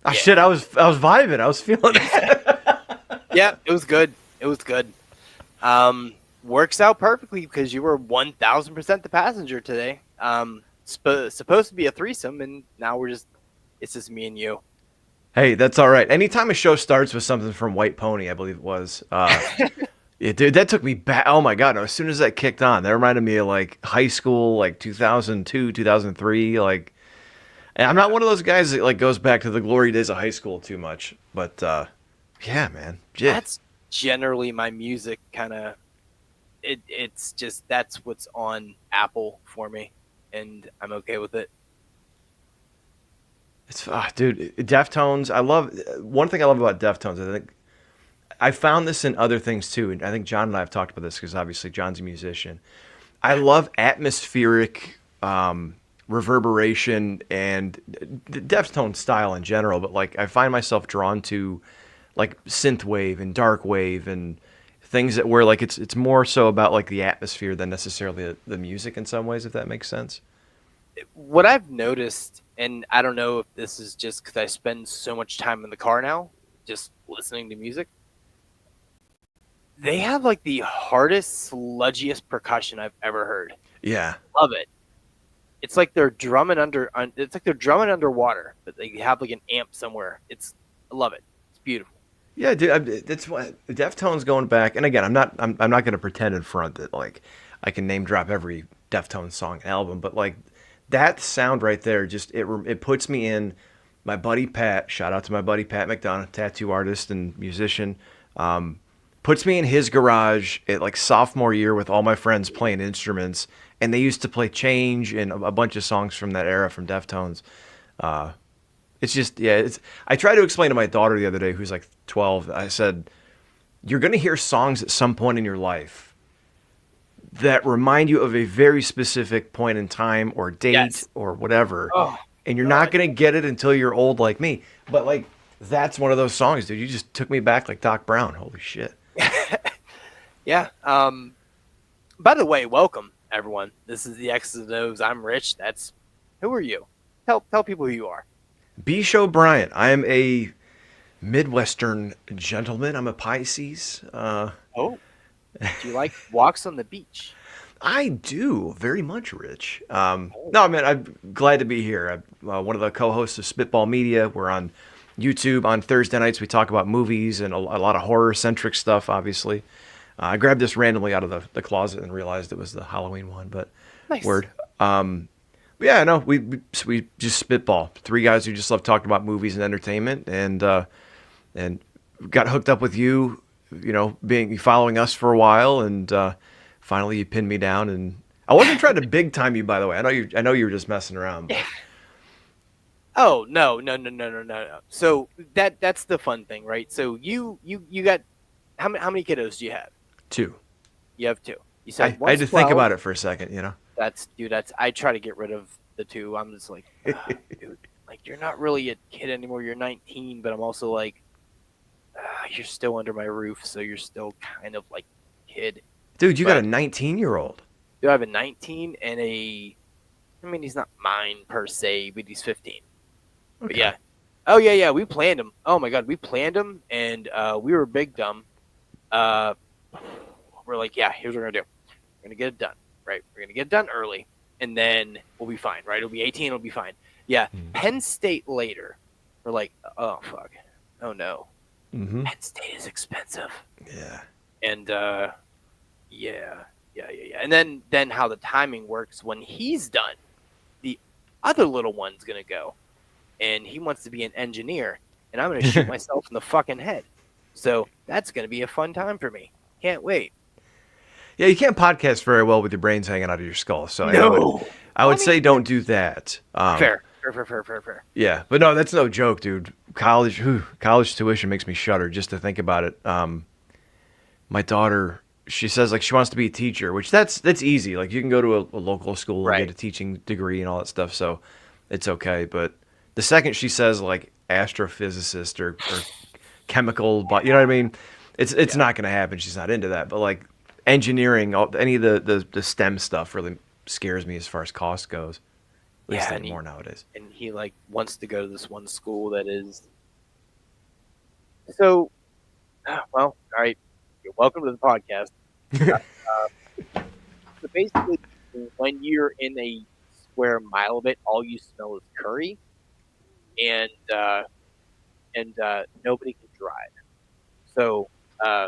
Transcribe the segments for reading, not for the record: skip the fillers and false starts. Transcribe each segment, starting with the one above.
Ah, Yeah. shit, I was vibing. I was feeling it. Yeah, it was good. It was good. Works out perfectly because you were 1000% the passenger today. Supposed to be a threesome, and now it's just me and you. Hey, that's all right. Anytime a show starts with something from White Pony, I believe it was. Yeah, dude, that took me back. Oh my god! No, as soon as that kicked on, that reminded me of like high school, like 2002, 2003. Like, and I'm not one of those guys that like goes back to the glory days of high school too much. But yeah, man, yeah. That's generally my music kind of. It's just that's what's on Apple for me, and I'm okay with it. It's dude, Deftones. I love one thing I love about Deftones. I think I found this in other things too, and I think John and I have talked about this because obviously John's a musician. I love atmospheric reverberation and the Deftones style in general, but like I find myself drawn to like synth wave and dark wave and things that where like it's more so about like the atmosphere than necessarily the music in some ways, if that makes sense. What I've noticed, and I don't know if this is just because I spend so much time in the car now, just listening to music. They have like the hardest, sludgiest percussion I've ever heard. Yeah. Love it. It's like they're drumming It's like they're drumming underwater, but they have like an amp somewhere. I love it. It's beautiful. Yeah, dude, that's what Deftones going back. And again, I'm not going to pretend in front that like I can name drop every Deftones song and album, but like that sound right there, just it puts me in my buddy Pat. Shout out to my buddy Pat McDonough, tattoo artist and musician. Puts me in his garage at like sophomore year with all my friends playing instruments, and they used to play Change and a bunch of songs from that era from Deftones. It's just yeah. I tried to explain to my daughter the other day, who's like 12. I said, "You're gonna hear songs at some point in your life that remind you of a very specific point in time or date Yes. or whatever, Oh and you're not God. gonna get it until you're old like me." But like that's one of those songs, dude. You just took me back like Doc Brown. Holy shit. Yeah. By the way, welcome everyone. This is the X's and O's. I'm Rich. That's who are you? Tell people who you are. BShow Brian. I am a Midwestern gentleman. I'm a Pisces. Oh, do you like walks on the beach? I do very much, Rich. Oh, No, man, I'm glad to be here. I'm one of the co-hosts of Spitball Media. We're on YouTube on Thursday nights. We talk about movies and a lot of horror-centric stuff, obviously. I grabbed this randomly out of the closet and realized it was the Halloween one, but nice. word. But yeah, no, we just spitball. Three guys who just love talking about movies and entertainment, and got hooked up with you, you know, being following us for a while, and finally you pinned me down. And I wasn't trying to big time you, by the way. I know you were just messing around. But. Oh no. So that's the fun thing, right? So you got how many kiddos do you have? Two. You have two. You I said had one's to think 12. about it for a second, you know. That's I try to get rid of the two. I'm just like, dude, like you're not really a kid anymore. You're 19, but I'm also like, you're still under my roof, so you're still kind of like kid. Dude, you got a But 19-year-old. do I have a 19 and I mean, he's not mine per se, but he's 15. But Okay. yeah. Oh yeah. We planned him. Oh my god, we planned him, and we were big dumb. We're like, yeah, here's what we're gonna do. We're gonna get it done, right? We're gonna get it done early, and then we'll be fine, right? It'll be 18. It'll be fine. Yeah. Penn State later. We're like, oh fuck, oh no. Mm-hmm. Penn State is expensive. Yeah. And yeah. And then how the timing works when he's done, the other little one's gonna go, and he wants to be an engineer, and I'm gonna shoot myself in the fucking head. So that's gonna be a fun time for me. Can't wait. Yeah, you can't podcast very well with your brains hanging out of your skull. So No. I would say don't do that. Fair. Yeah, but no, that's no joke, dude. College tuition makes me shudder just to think about it. My daughter, she says like she wants to be a teacher, which that's easy. Like you can go to a local school and Right. get a teaching degree and all that stuff, so it's okay. But the second she says like astrophysicist or chemical, but you know what I mean, it's not going to happen. She's not into that. But like engineering, any of the STEM stuff really scares me as far as cost goes. At least Yeah, anymore nowadays. And he like wants to go to this one school that is So, well, all right. You're welcome to the podcast. So basically, when you're in a square mile of it, all you smell is curry, and nobody can drive. So uh,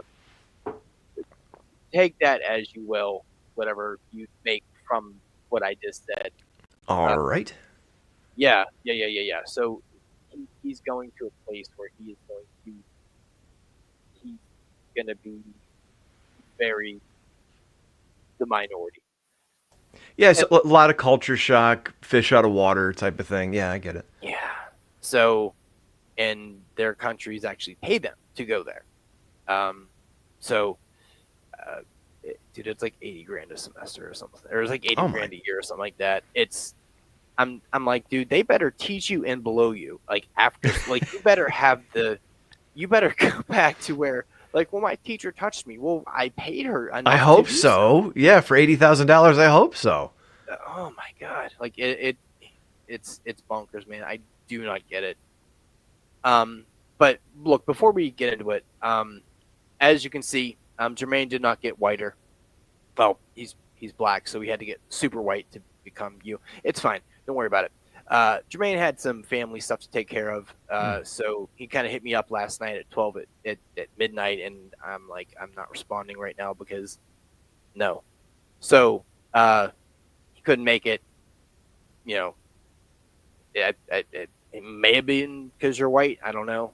take that as you will, whatever you make from what I just said. All Uh, right. yeah. So he's going to a place where he's going to be very the minority. Yeah, And so a lot of culture shock, fish out of water type of thing. Yeah, I get it. yeah, so and their countries actually pay them to go there. Um, so uh, dude, it's like 80 grand a semester or something, or it's like 80 Oh my. grand a year or something like that. I'm like, dude, they better teach you and below you, like after, like you better go back to where, like, well, my teacher touched me. Well, I paid her I enough to hope do so. so. Yeah, for $80,000, I hope so. Oh my god, like it's bonkers, man. I do not get it. But look, before we get into it, as you can see, Jermaine did not get whiter. Well, he's black, so he had to get super white to become you. It's fine. Don't worry about it. Jermaine had some family stuff to take care of, Hmm. so he kind of hit me up last night at 12 at midnight, and I'm like, I'm not responding right now because no. So he couldn't make it. You know, it may have been because you're white. I don't know.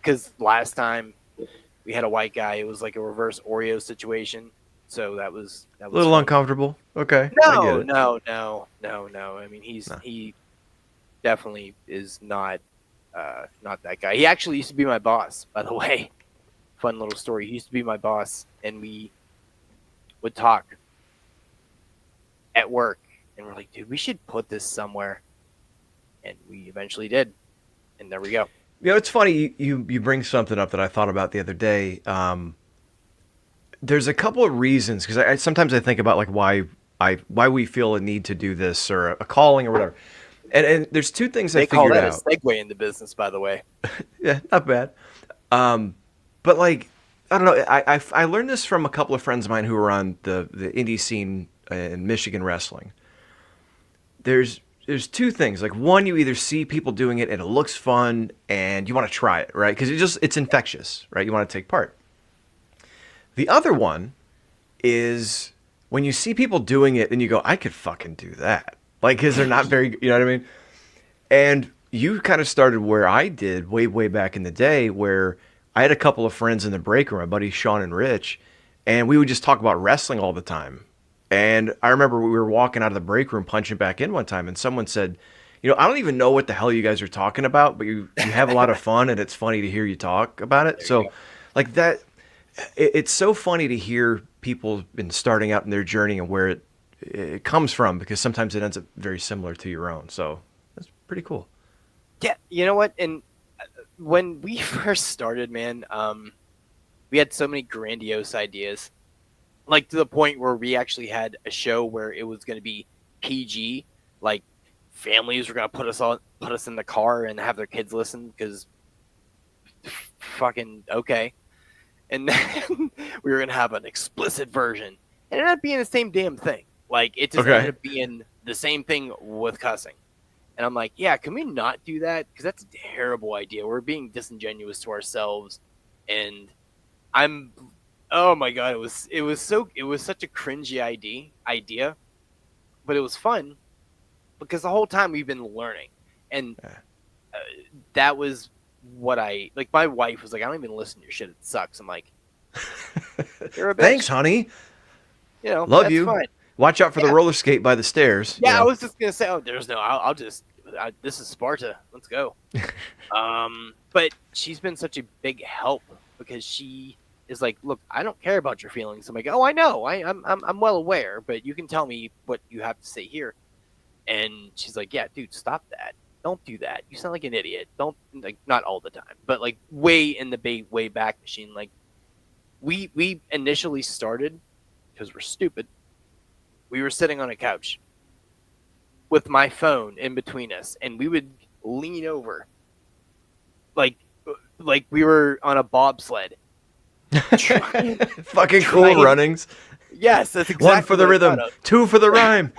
Because last time we had a white guy, it was like a reverse Oreo situation. So that A was little fun. uncomfortable. Okay, I get it. No. I mean, No. he definitely is not that guy. He actually used to be my boss, by the way. Fun little story. He used to be my boss, and we would talk at work, and we're like, dude, we should put this somewhere, and we eventually did, and there we go. You know, it's funny you bring something up that I thought about the other day. There's a couple of reasons because sometimes I think about like why we feel a need to do this or a calling or whatever. And there's two things I They call figured that a out. segue into business, by the way. Yeah, not bad. But like I don't know, I learned this from a couple of friends of mine who were on the indie scene in Michigan wrestling. There's there's two things. Like one, you either see people doing it and it looks fun and you want to try it, right? Because it's infectious, right? You want to take part. The other one is when you see people doing it and you go, I could fucking do that. Like, because they're not very, you know what I mean? And you kind of started where I did way back in the day, where I had a couple of friends in the break room, my buddies Sean and Rich, and we would just talk about wrestling all the time. And I remember we were walking out of the break room, punching back in one time, and someone said, "You know, I don't even know what the hell you guys are talking about, but you have a lot of fun, and it's funny to hear you talk about it." There you So, go. like that, it's so funny to hear people been starting out in their journey and where it comes from, because sometimes it ends up very similar to your own. So that's pretty cool. Yeah, you know what? And when we first started, man, we had so many grandiose ideas, like to the point where we actually had a show where it was going to be PG, like families were going to put us in the car and have their kids listen because fucking okay, and then we were going to have an explicit version. It ended up being the same damn thing. Like it just ended Okay. up being the same thing with cussing. And I'm like, yeah, can we not do that? Because that's a terrible idea. We're being disingenuous to ourselves. And I'm, oh my god, it was such a cringy idea, but it was fun because the whole time we've been learning, and Yeah. uh, that was what I like. My wife was like, I don't even listen to your shit. It sucks. I'm like, you're a Thanks, bitch. honey. You know, Love that's you. fine. Watch out for the Yeah, roller skate by the stairs. You yeah. I know. was just gonna say, oh, there's no. I'll just. This is Sparta. Let's go. But she's been such a big help because she is like, look, I don't care about your feelings. I'm like, oh, I know, I'm well aware, but you can tell me what you have to say here. And she's like, yeah, dude, stop that. Don't do that. You sound like an idiot. Don't like not all the time, but like way in the way back machine. Like we initially started because we're stupid. We were sitting on a couch with my phone in between us, and we would lean over like like we were on a bobsled. Fucking cool Trying- runnings. Yes, that's exactly One for the what I thought rhythm, of. 2 for the rhyme.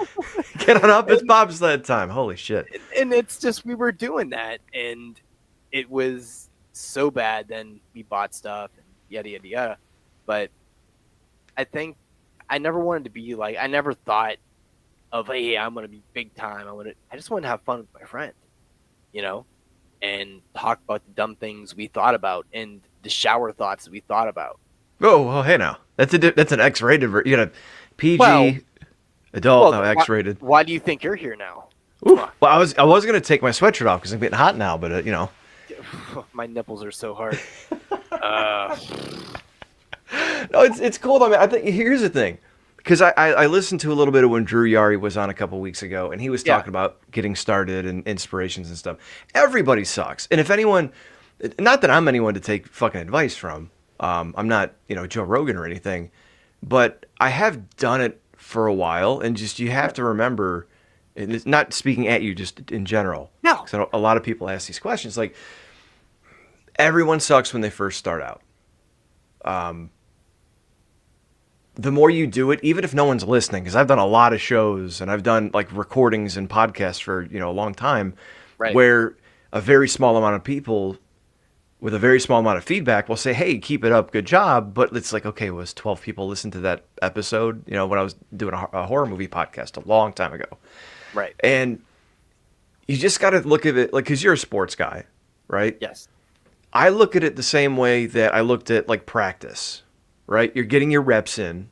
Get on up, it's bobsled time. Holy shit. And it's just we were doing that, and it was so bad. Then we bought stuff and yada yada yada. But I think I never wanted to be like, I never thought of, hey, I'm gonna be big time. I just want to have fun with my friend, you know, and talk about the dumb things we thought about and the shower thoughts that we thought about. Oh, well, hey now. That's an X-rated version. You got a PG, Well- adult, no, why- X-rated. Why do you think you're here now? Ooh, well, I was gonna take my sweatshirt off because I'm getting hot now, but My nipples are so hard. no, it's cool though. Man. I think here's the thing, because I listened to a little bit of when Drew Yari was on a couple weeks ago, and he was talking about getting started and inspirations and stuff. Everybody sucks, and if anyone, not that I'm anyone to take fucking advice from, I'm not Joe Rogan or anything, but I have done it for a while, and just you have to remember, and it's not speaking at you, just in general. No. 'Cause I know a lot of people ask these questions, like everyone sucks when they first start out. The more you do it, even if no one's listening, because I've done a lot of shows and I've done like recordings and podcasts for a long time, Right. where a very small amount of people with a very small amount of feedback will say, "Hey, keep it up, good job." But it's like, okay, was 12 people listen to that episode? When I was doing a horror movie podcast a long time ago, Right. and you just got to look at it like, because you're a sports guy, right? Yes. I look at it the same way that I looked at like practice, right? You're getting your reps in.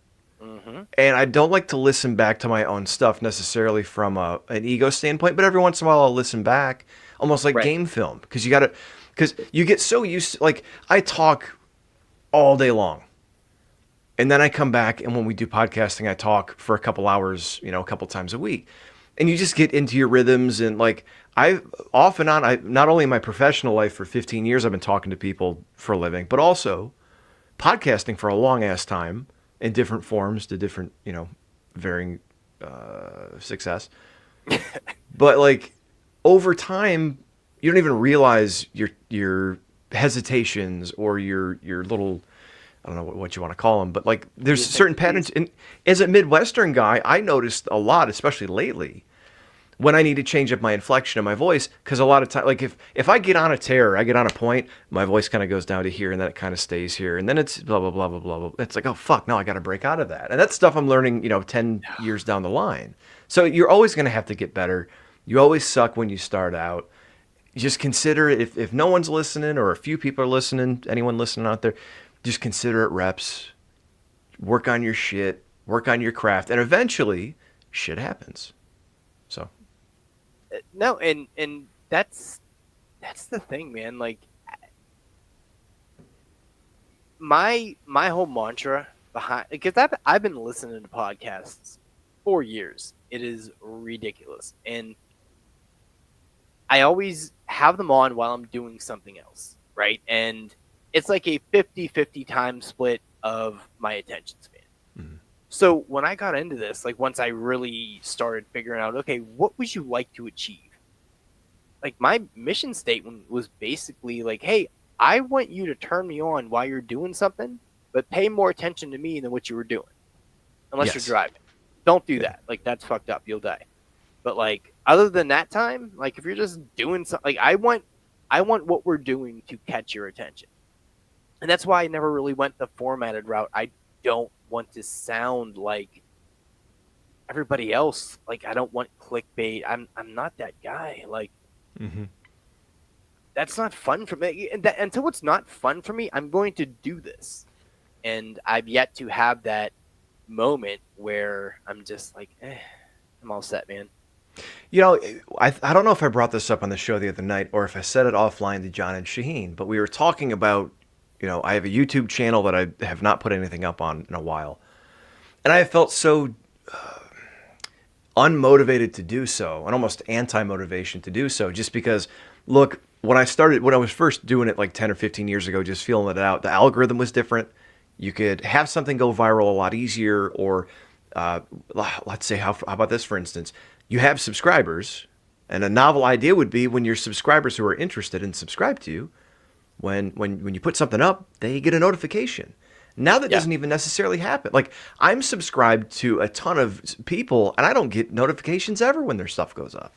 And I don't like to listen back to my own stuff necessarily from an ego standpoint, but every once in a while I'll listen back, almost like game film, because you get so used to, like, I talk all day long. And then I come back, and when we do podcasting, I talk for a couple hours, a couple times a week. And you just get into your rhythms, and like I not only in my professional life for 15 years I've been talking to people for a living, but also podcasting for a long ass time in different forms to different, varying success. But like over time, you don't even realize your hesitations or your little, I don't know what you want to call them, but like there's certain patterns. And as a Midwestern guy, I noticed a lot, especially lately, when I need to change up my inflection of my voice, because a lot of time, like if I get on a tear, I get on a point, my voice kind of goes down to here, and then it kind of stays here, and then it's blah blah blah blah blah blah. It's like, oh fuck, no, I got to break out of that, and that's stuff I'm learning, 10 years down the line. So you're always going to have to get better. You always suck when you start out. Just consider it, if no one's listening or a few people are listening, anyone listening out there, just consider it reps. Work on your shit, work on your craft, and eventually shit happens. So. No, and that's the thing, man. Like my whole mantra behind, because I've been listening to podcasts for years. It is ridiculous, and I always have them on while I'm doing something else, right? And it's like a 50-50 time split of my attention span. Mm-hmm. So when I got into this, like once I really started figuring out, okay, what would you like to achieve? Like my mission statement was basically like, hey, I want you to turn me on while you're doing something, but pay more attention to me than what you were doing. Unless you're driving. Don't do that. Like that's fucked up. You'll die. But like other than that time, like if you're just doing something, like I want what we're doing to catch your attention. And that's why I never really went the formatted route. I don't want to sound like everybody else. Like I don't want clickbait. I'm not that guy. Like that's not fun for me. And until it's not fun for me, I'm going to do this. And I've yet to have that moment where I'm just like, I'm all set, man. I don't know if I brought this up on the show the other night or if I said it offline to John and Shaheen, but we were talking about, I have a YouTube channel that I have not put anything up on in a while. And I felt so unmotivated to do so, and almost anti-motivation to do so, just because, look, when I was first doing it like 10 or 15 years ago, just feeling it out, the algorithm was different. You could have something go viral a lot easier, or let's say, how about this, for instance? You have subscribers, and a novel idea would be when your subscribers who are interested and subscribe to you, when you put something up, they get a notification. Now that doesn't even necessarily happen. Like, I'm subscribed to a ton of people, and I don't get notifications ever when their stuff goes up.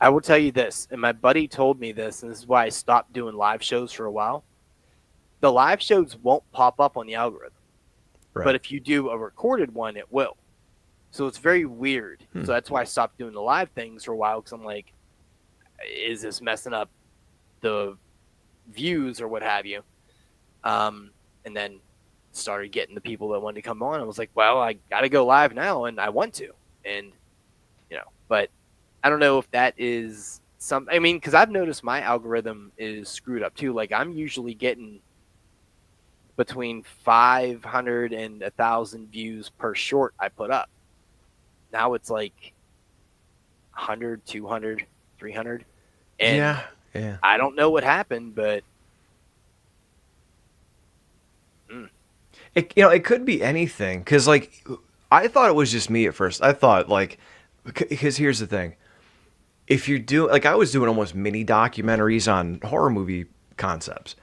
I will tell you this, and my buddy told me this, and this is why I stopped doing live shows for a while. The live shows won't pop up on the algorithm. Right. But if you do a recorded one, it will. So it's very weird. So that's why I stopped doing the live things for a while, because I'm like, is this messing up the views or what have you? And then started getting the people that wanted to come on. I was like, well, I got to go live now, and I want to. And, but I don't know if that is because I've noticed my algorithm is screwed up too. Like, I'm usually getting between 500 and 1,000 views per short I put up. Now it's like 100, 200, 300. And yeah. I don't know what happened, but it could be anything. Because, like, I thought it was just me at first. I thought, like, because here's the thing. If you do, like, I was doing almost mini documentaries on horror movie concepts.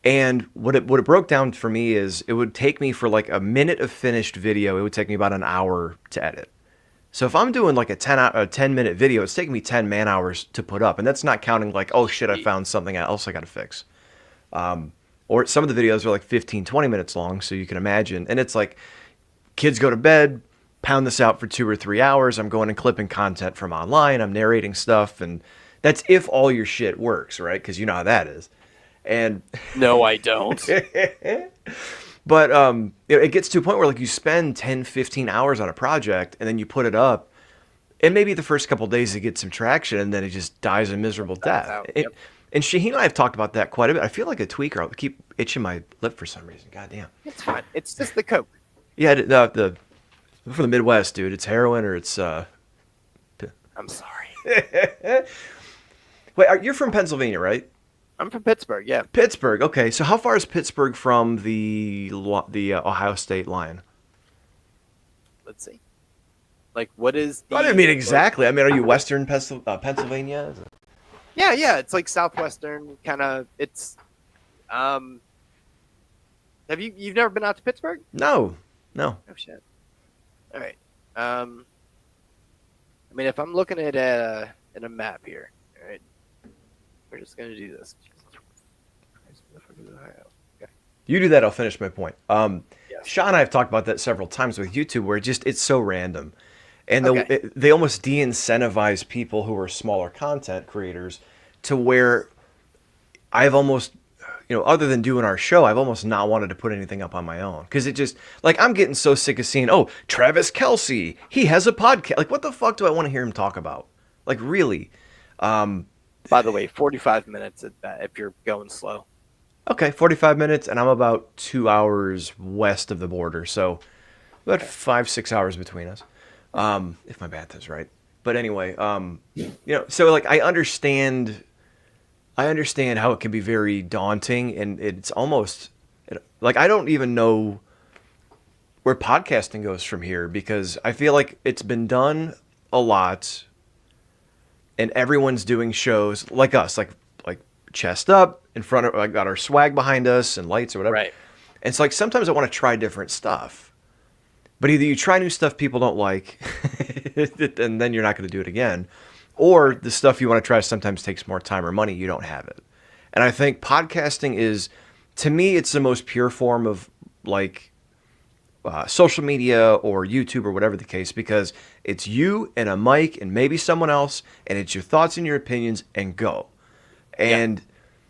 And what it broke down for me is it would take me for like a minute of finished video, it would take me about an hour to edit. So if I'm doing like a 10-minute video, it's taking me 10 man hours to put up. And that's not counting like, oh shit, I found something else I got to fix. Or some of the videos are like 15, 20 minutes long. So you can imagine. And it's like kids go to bed, pound this out for 2 or 3 hours. I'm going and clipping content from online. I'm narrating stuff. And that's if all your shit works, right? Because you know how that is. And no, I don't. But it gets to a point where like you spend 10, 15 hours on a project and then you put it up and maybe the first couple of days it gets some traction and then it just dies a miserable death. And Shaheen and I have talked about that quite a bit. I feel like a tweaker. I'll keep itching my lip for some reason. God damn. It's fine. It's just the Coke. Yeah, the from the Midwest, dude. It's heroin or it's... I'm sorry. Wait, you're from Pennsylvania, right? I'm from Pittsburgh, yeah. Pittsburgh, okay. So how far is Pittsburgh from the Ohio State line? Let's see. Like, what is the... I didn't mean exactly. I mean, are you Western Pennsylvania? Yeah. It's like Southwestern, kind of... It's... You've never been out to Pittsburgh? No. Oh, shit. All right. I mean, if I'm looking at a map here, all right, we're just going to do this. Okay. You do that, I'll finish my point. Yes. Sean and I have talked about that several times with YouTube, where it's so random. And Okay. they almost de-incentivize people who are smaller content creators to where I've almost, other than doing our show, I've almost not wanted to put anything up on my own. Because it just, like, I'm getting so sick of seeing, oh, Travis Kelce, he has a podcast. Like, what the fuck do I want to hear him talk about? Like, really? By the way, 45 minutes at that if you're going slow. Okay, 45 minutes, and I'm about 2 hours west of the border. So about 5-6 hours between us, if my math is right. But anyway, so like I understand how it can be very daunting, and it's almost like I don't even know where podcasting goes from here, because I feel like it's been done a lot, and everyone's doing shows like us, like chest up in front of, like, got our swag behind us and lights or whatever. Right. And it's like sometimes I want to try different stuff, but either you try new stuff people don't like, and then you're not going to do it again, or the stuff you want to try sometimes takes more time or money. You don't have it. And I think podcasting is, to me, it's the most pure form of like social media or YouTube or whatever the case, because it's you and a mic and maybe someone else, and it's your thoughts and your opinions and go. And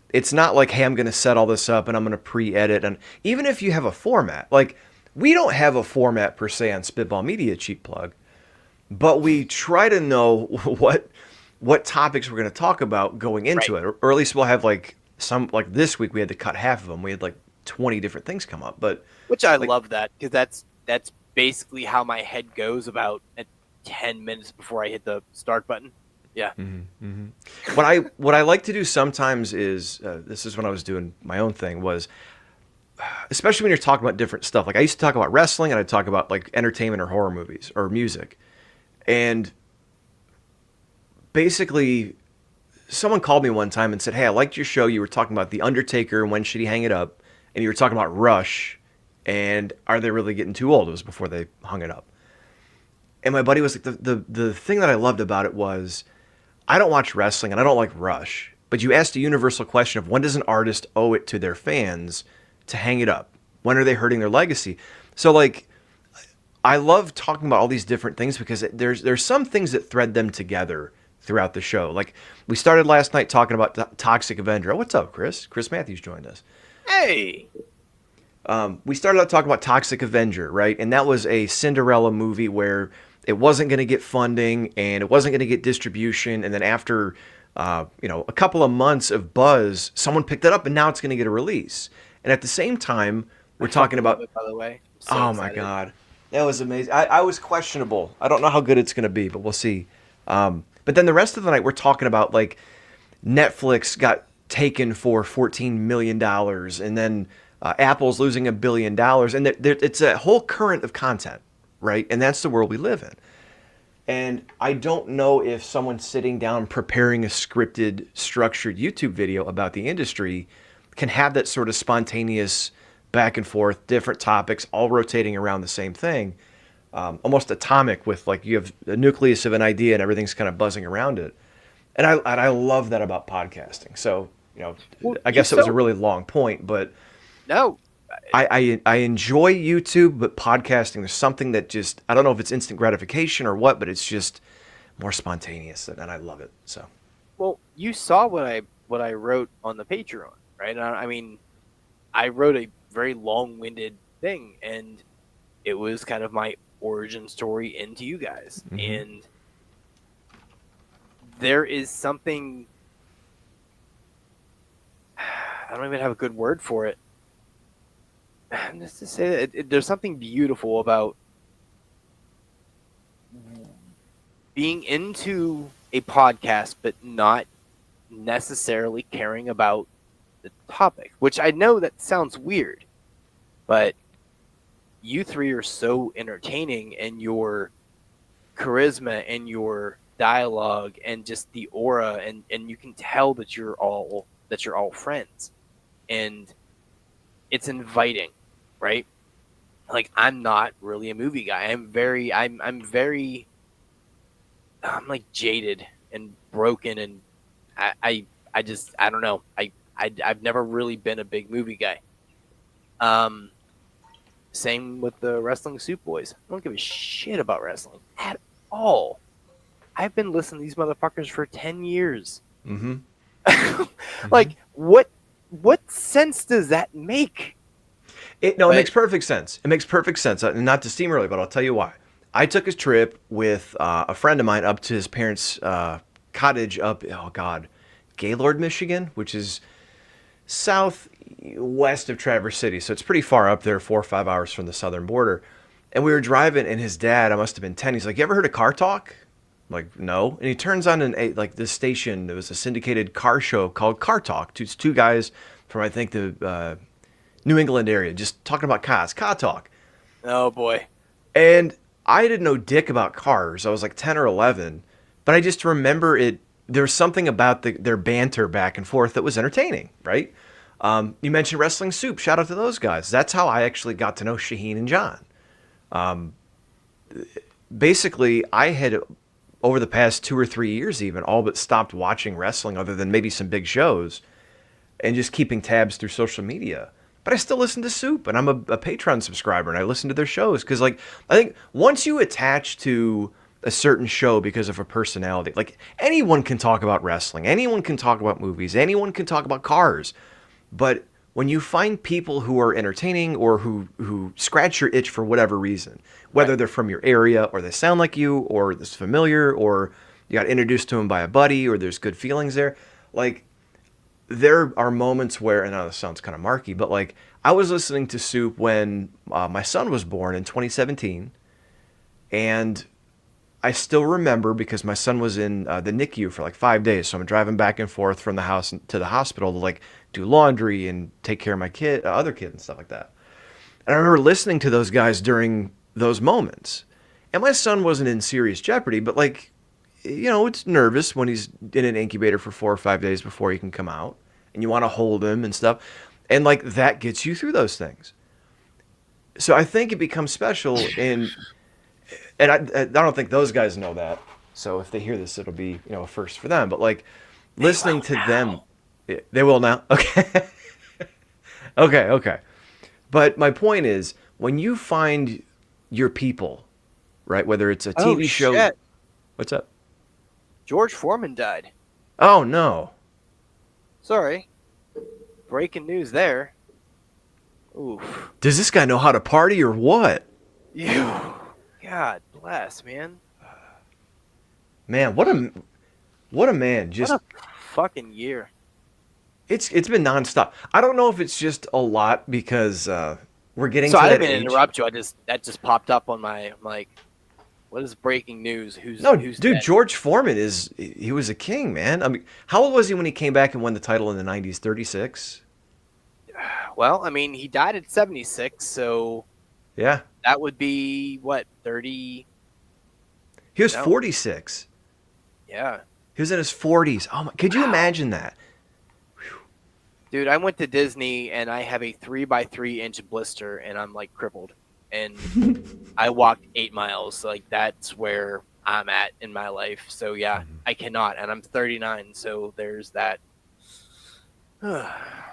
it's not like, hey, I'm going to set all this up and I'm going to pre-edit. And even if you have a format, like we don't have a format per se on Spitball Media, cheap plug, but we try to know what topics we're going to talk about going into it. Or at least we'll have like this week we had to cut half of them. We had like 20 different things come up, which I love that, because that's basically how my head goes about at 10 minutes before I hit the start button. Yeah. Mm-hmm, mm-hmm. What I like to do sometimes is, this is when I was doing my own thing, was, especially when you're talking about different stuff. Like I used to talk about wrestling, and I'd talk about like entertainment or horror movies or music. And basically someone called me one time and said, "Hey, I liked your show. You were talking about the Undertaker and when should he hang it up, and you were talking about Rush, and are they really getting too old?" It was before they hung it up. And my buddy was like, the thing that I loved about it was, I don't watch wrestling and I don't like Rush, but you asked a universal question of when does an artist owe it to their fans to hang it up? When are they hurting their legacy? So like, I love talking about all these different things because there's some things that thread them together throughout the show. Like we started last night talking about Toxic Avenger. Oh, what's up, Chris? Chris Matthews joined us. Hey. We started out talking about Toxic Avenger, right? And that was a Cinderella movie where it wasn't going to get funding and it wasn't going to get distribution. And then after, a couple of months of buzz, someone picked it up and now it's going to get a release. And at the same time, we're talking about it, by the way. Oh my God. That was amazing. I was questionable. I don't know how good it's going to be, but we'll see. But then the rest of the night, we're talking about like Netflix got taken for $14 million and then Apple's losing $1 billion. And it's a whole current of content, right? And that's the world we live in. And I don't know if someone sitting down preparing a scripted, structured YouTube video about the industry can have that sort of spontaneous back and forth, different topics, all rotating around the same thing, almost atomic with like you have the nucleus of an idea and everything's kind of buzzing around it. And I love that about podcasting. So, Well, I guess it was a really long point, but no, I enjoy YouTube, but podcasting, there's something that just, I don't know if it's instant gratification or what, but it's just more spontaneous and I love it. So, well, you saw what I wrote on the Patreon, right? I mean, I wrote a very long-winded thing, and it was kind of my origin story into you guys. Mm-hmm. And there is something, I don't even have a good word for it. Just to say that there's something beautiful about being into a podcast, but not necessarily caring about the topic, which I know that sounds weird, but you three are so entertaining, and your charisma and your dialogue and just the aura, and you can tell that you're all friends, and it's inviting, right? Like, I'm not really a movie guy. I'm like jaded and broken, and I don't know. I've never really been a big movie guy. Same with the Wrestling Soup Boys. I don't give a shit about wrestling at all. I've been listening to these motherfuckers for 10 years. mm-hmm. Like, what sense does that make? It makes perfect sense. It makes perfect sense. Not to steam early, but I'll tell you why. I took a trip with a friend of mine up to his parents' cottage up, Gaylord, Michigan, which is southwest of Traverse City. So it's pretty far up there, 4 or 5 hours from the southern border. And we were driving, and his dad, I must have been 10, he's like, "You ever heard of Car Talk?" I'm like, "No." And he turns on this station. There was a syndicated car show called Car Talk. It's two guys from, I think, the New England area, just talking about cars. Car Talk. Oh, boy. And I didn't know dick about cars. I was like 10 or 11. But I just remember it. There's something about their banter back and forth that was entertaining, right? You mentioned Wrestling Soup. Shout out to those guys. That's how I actually got to know Shaheen and John. Basically, I had, over the past 2 or 3 years even, all but stopped watching wrestling other than maybe some big shows and just keeping tabs through social media. But I still listen to Soup, and I'm a Patreon subscriber, and I listen to their shows. Because, I think once you attach to a certain show because of a personality, like, anyone can talk about wrestling, anyone can talk about movies, anyone can talk about cars. But when you find people who are entertaining or who scratch your itch for whatever reason, whether Right. they're from your area or they sound like you or it's familiar or you got introduced to them by a buddy or there's good feelings there, like, there are moments where, and I know this sounds kind of marky, but like, I was listening to Soup when my son was born in 2017, and I still remember because my son was in the NICU for like 5 days, so I'm driving back and forth from the house to the hospital to like do laundry and take care of my other kid and stuff like that. And I remember listening to those guys during those moments, and my son wasn't in serious jeopardy, but like, it's nervous when he's in an incubator for 4 or 5 days before he can come out, and you want to hold him and stuff, and like that gets you through those things. So I think it becomes special, and I don't think those guys know that. So if they hear this, it'll be a first for them. But like They listening will to them, now. they will now. Okay, okay. But my point is, when you find your people, right? Whether it's a Oh TV show, shit! what's up? George Foreman died. Oh no, Sorry, breaking news there. Oof. does this guy know how to party or what? You. God bless, man. Man, what a man! What Just a fucking year. it's been nonstop. I don't know if it's just a lot because we're getting So to I that didn't mean to age. interrupt you. That just popped up on my. I'm like, what is breaking news? No, Who's dude, dead? George Foreman he was a king, man. I mean, how old was he when he came back and won the title in the 90s? 36? Well, I mean, he died at 76, so Yeah. that would be what 30. He was No, 46. yeah, He was in his 40s. Oh my, could you wow, imagine that? dude. I went to Disney and I have a 3 by 3 inch blister, and I'm like crippled. And I walked 8 miles. Like that's where I'm at in my life. So yeah, I cannot, and I'm 39. So there's that.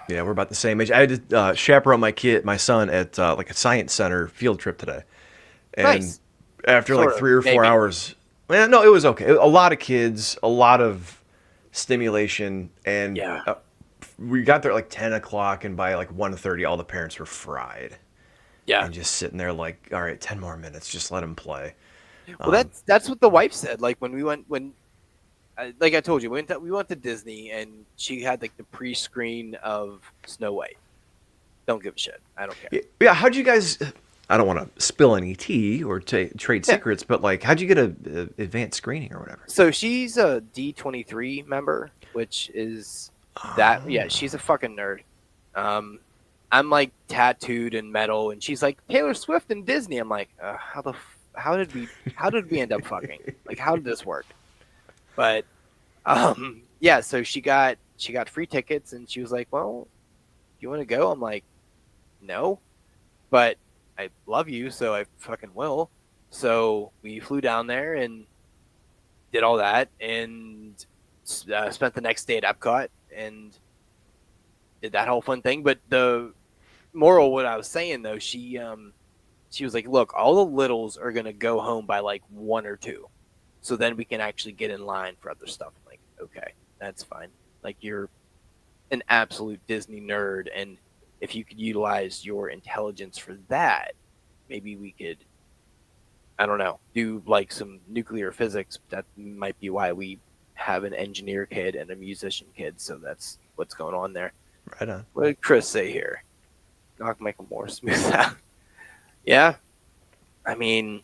Yeah, we're about the same age. I had to chaperone my son at like a science center field trip today. And Nice, after like sort of, 3 or 4 maybe. hours, well, no, it was okay. A lot of kids, a lot of stimulation, and Yeah, we got there at like 10 o'clock, and by like 1:30, all the parents were fried yeah. and just sitting there like, all right, 10 more minutes, just let him play. Well, that's what the wife said. Like when we went like I told you, we went to Disney, and she had like the pre-screen of Snow White. Don't give a shit. I don't care. Yeah, how'd you guys? I don't want to spill any tea or trade Yeah. secrets, but like, how'd you get a advanced screening or whatever? So she's a D23 member, which is that. Yeah, she's a fucking nerd. Um, I'm like tattooed and metal, and she's like Taylor Swift and Disney. I'm like, how did we end up fucking? Like, how did this work? But yeah, so she got free tickets, and she was like, well, you want to go? I'm like, no, but I love you, so I fucking will. So we flew down there and did all that, and spent the next day at Epcot and did that whole fun thing. But the moral, what I was saying though, she was like, look, all the littles are gonna go home by like 1 or 2, so then we can actually get in line for other stuff. I'm like, okay, that's fine. Like you're an absolute Disney nerd, and if you could utilize your intelligence for that, maybe we could, I don't know, do like some nuclear physics. That might be why we have an engineer kid and a musician kid. So that's what's going on there. Right on. What did Chris say here? Knock Michael Moore smooth out. Yeah, I mean,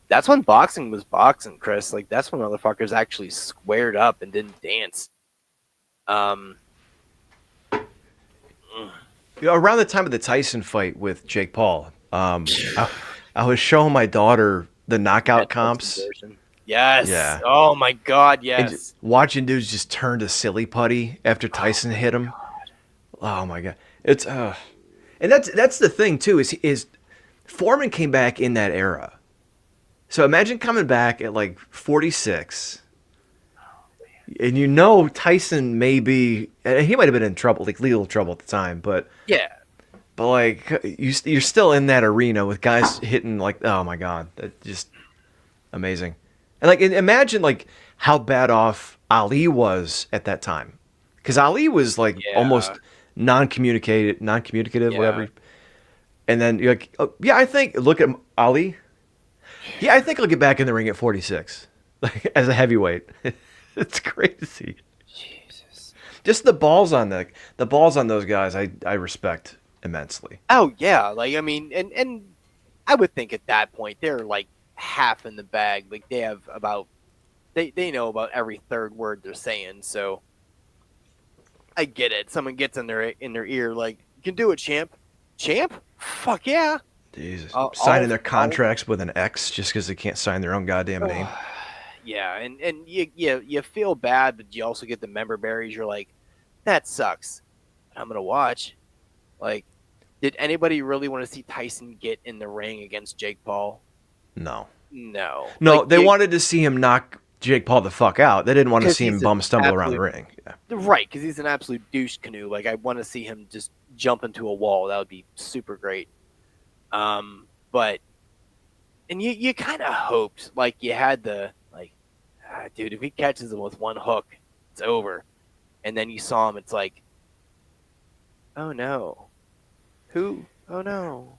that's when boxing was boxing, Chris. Like that's when motherfuckers actually squared up and didn't dance. Um, Around the time of the Tyson fight with Jake Paul, I was showing my daughter the knockout comps. version. Yes. Yeah. Oh my God. And Yes. watching dudes just turn to silly putty after Tyson hit him. Oh my god, it's and that's the thing too is Foreman came back in that era. So imagine coming back at like 46, and Tyson may be, and he might have been in trouble, like legal trouble at the time, Yeah. but like you're still in that arena with guys hitting like, oh my god, that's just amazing. And like imagine like how bad off Ali was at that time, because Ali was like almost Yeah. non-communicative, Yeah. whatever. And then you're like, oh, yeah, I think look at Ali. Yeah, I think I'll get back in the ring at 46, like as a heavyweight. It's crazy. Jesus. Just the balls on the balls on those guys, I respect immensely. Oh yeah. Like I mean, and I would think at that point they're like half in the bag. Like they have about they know about every third word they're saying. So I get it. Someone gets in their ear like, "You can do it, champ." Champ? Fuck yeah. Jesus, I'll, signing I'll, their I'll contracts with an X just because they can't sign their own goddamn name. Yeah, and you feel bad, but you also get the member berries. You're like, that sucks. I'm gonna watch. Like, did anybody really want to see Tyson get in the ring against Jake Paul? No. No. No, they wanted to see him knock Jake Paul the fuck out. They didn't want to Because see him he's an bum stumble around the absolute ring. Yeah. right. Because he's an absolute douche canoe. Like, I want to see him just jump into a wall. That would be super great. But and you kind of hoped like you had the like, dude, if he catches him with one hook, it's over. And then you saw him. It's like, oh no, who? Oh no,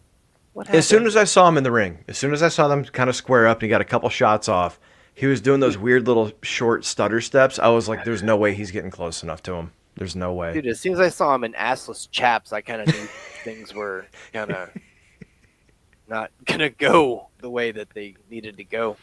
what happened? As soon as I saw him in the ring, as soon as I saw them kind of square up and he got a couple shots off, he was doing those weird little short stutter steps. I was like, there's no way he's getting close enough to him. There's no way. Dude, as soon as I saw him in assless chaps, I kind of knew things were kind of not gonna go the way that they needed to go.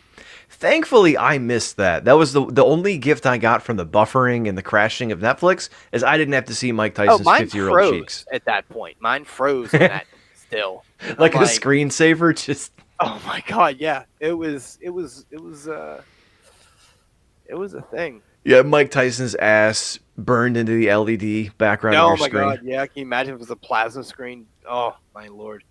Thankfully, I missed that. That was the only gift I got from the buffering and the crashing of Netflix is I didn't have to see Mike Tyson's mine 50-year-old froze cheeks. at that point. Mine froze on that still. Like I'm a screensaver, just oh my god, yeah. It was a thing. yeah. Mike Tyson's ass burned into the LED background of Oh your my screen. god, yeah. Can you imagine if it was a plasma screen? Oh my lord.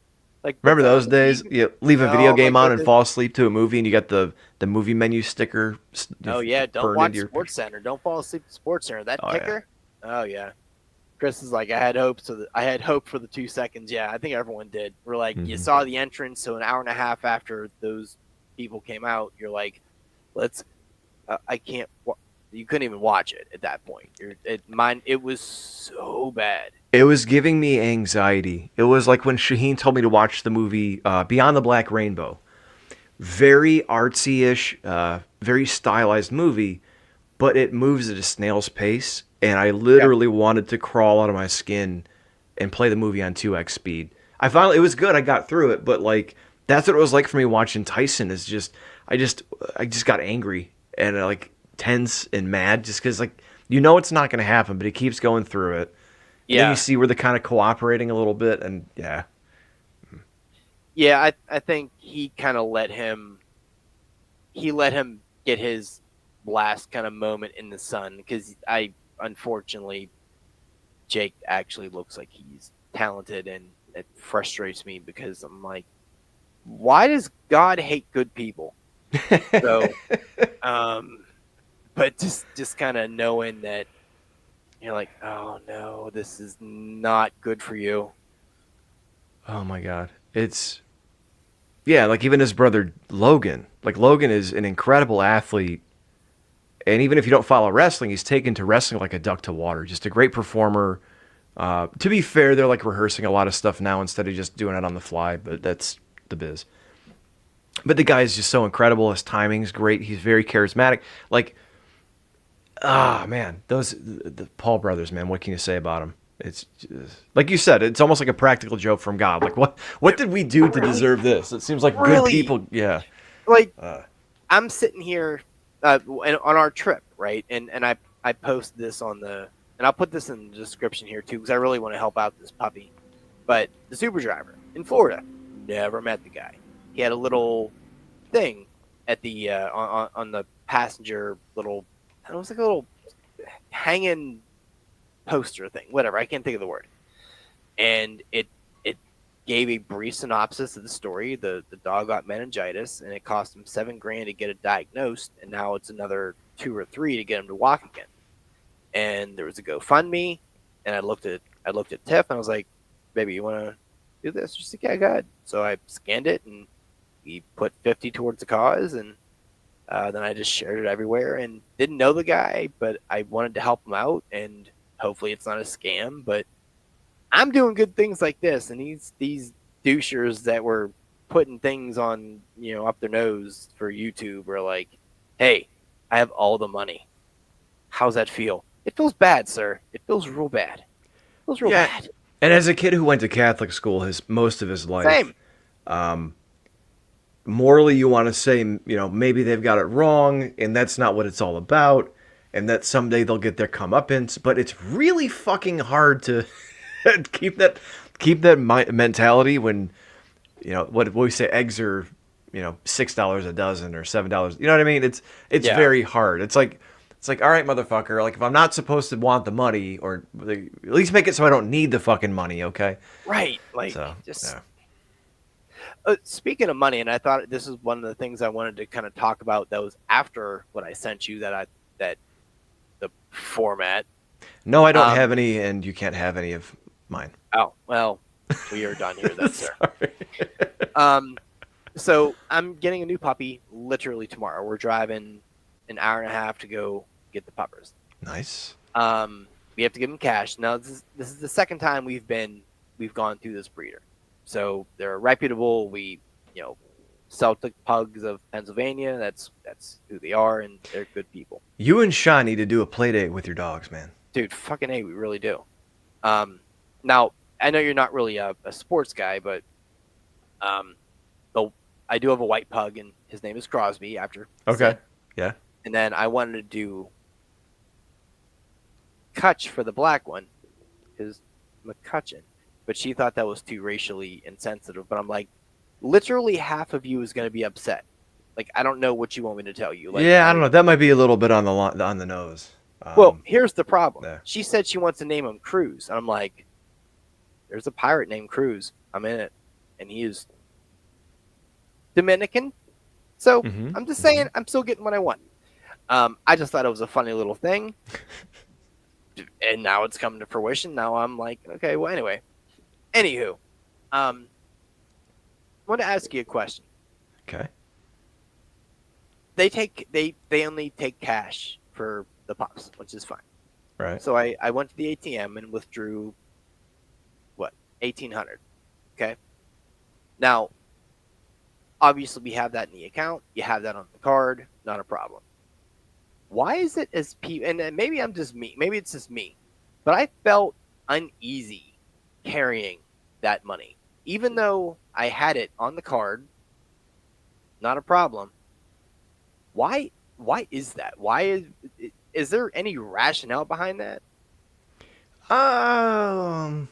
Like Remember those days? You leave a video Oh, my game on and goodness. fall asleep to a movie, and you got the movie menu sticker. Oh yeah, don't burned watch into your Sports Center. Don't fall asleep at Sports Center. That Oh, yeah. ticker? Oh yeah. Chris is like, I had hope for the 2 seconds. Yeah, I think everyone did. We're like, you Mhm. saw the entrance, so an hour and a half after those people came out, you're like, let's. I can't. You couldn't even watch it at that point. It was so bad. It was giving me anxiety. It was like when Shaheen told me to watch the movie Beyond the Black Rainbow. Very artsy-ish, very stylized movie, but it moves at a snail's pace, and I literally wanted to crawl out of my skin and play the movie on 2x speed. It was good. I got through it, but like that's what it was like for me watching Tyson. Is just I just got angry and like tense and mad just because like it's not going to happen, but he keeps going through it. And then you see where they're kind of cooperating a little bit, and yeah. Yeah, I think he kind of let him get his last kind of moment in the sun because unfortunately Jake actually looks like he's talented, and it frustrates me because I'm like, why does God hate good people? So, but just kind of knowing that you're like, oh no, this is not good for you. Oh my God. Yeah, like even his brother Logan. Like Logan is an incredible athlete. And even if you don't follow wrestling, he's taken to wrestling like a duck to water. Just a great performer. To be fair, they're like rehearsing a lot of stuff now instead of just doing it on the fly, but that's the biz. But the guy is just so incredible. His timing's great. He's very charismatic. Like, man, the Paul brothers, man, what can you say about them? It's just, like you said, it's almost like a practical joke from God. Like, what did we do to deserve this? It seems like good people, yeah. Like, I'm sitting here on our trip, right? And I post this and I'll put this in the description here too because I really want to help out this puppy. But the super driver in Florida, never met the guy. He had a little thing at the on the passenger little. It was like a little hanging poster thing, whatever. I can't think of the word. And it gave a brief synopsis of the story. The dog got meningitis, and it cost him $7,000 to get it diagnosed, and now it's another 2 or 3 to get him to walk again. And there was a GoFundMe, and I looked at Tiff, and I was like, "Baby, you want to do this?" She's like, "Yeah, go ahead." So I scanned it, and we put 50 towards the cause, and then I just shared it everywhere. And didn't know the guy, but I wanted to help him out, and hopefully it's not a scam. But I'm doing good things like this, and these douchers that were putting things on up their nose for YouTube are like, "Hey, I have all the money. How's that feel?" It feels bad, sir. It feels real bad. It feels real bad. And as a kid who went to Catholic school most of his life, Same. Morally you want to say, maybe they've got it wrong, and that's not what it's all about, and that someday they'll get their comeuppance. But it's really fucking hard to keep that mentality when, what we say, eggs are $6 a dozen or $7. You know what I mean? It's Yeah. very hard. It's like all right, motherfucker. Like if I'm not supposed to want the money, or at least make it so I don't need the fucking money. Okay. Right. Like So just yeah. speaking of money, and I thought this is one of the things I wanted to kind of talk about that was after what I sent you that the format. No, I don't Um, have any, and you can't have any of mine. Oh, well, we are done here then, sir. Sorry. So I'm getting a new puppy literally tomorrow. We're driving an hour and a half to go get the puppers. Nice. We have to give them cash. Now this is the second time we've gone through this breeder. So they're reputable. We, Celtic Pugs of Pennsylvania. That's who they are, and they're good people. You and Sean need to do a play date with your dogs, man. Dude, fucking A, we really do. Now I know you're not really a sports guy, but I do have a white pug, and his name is Crosby after. Okay. Sid. Yeah. And then I wanted to do Kutch for the black one, is McCutcheon, but she thought that was too racially insensitive. But I'm like, literally half of you is going to be upset. Like, I don't know what you want me to tell you. Like, Yeah, I don't know. That might be a little bit on the nose. Well, here's the problem. Yeah. She said she wants to name him Cruz. And I'm like, there's a pirate named Cruz. I'm in it. And he is Dominican. So I'm just saying, I'm still getting what I want. I just thought it was a funny little thing. And now it's coming to fruition. Now I'm like, okay, well, anyway. Anywho, I want to ask you a question. Okay. They only take cash for the pups, which is fine. Right. So I went to the ATM and withdrew, what, $1,800. Okay. Now, obviously, we have that in the account. You have that on the card. Not a problem. Why is it as people, and maybe I'm just me, maybe it's just me, but I felt uneasy carrying that money, even though I had it on the card. Not a problem. Why is that? Why is there any rationale behind that? I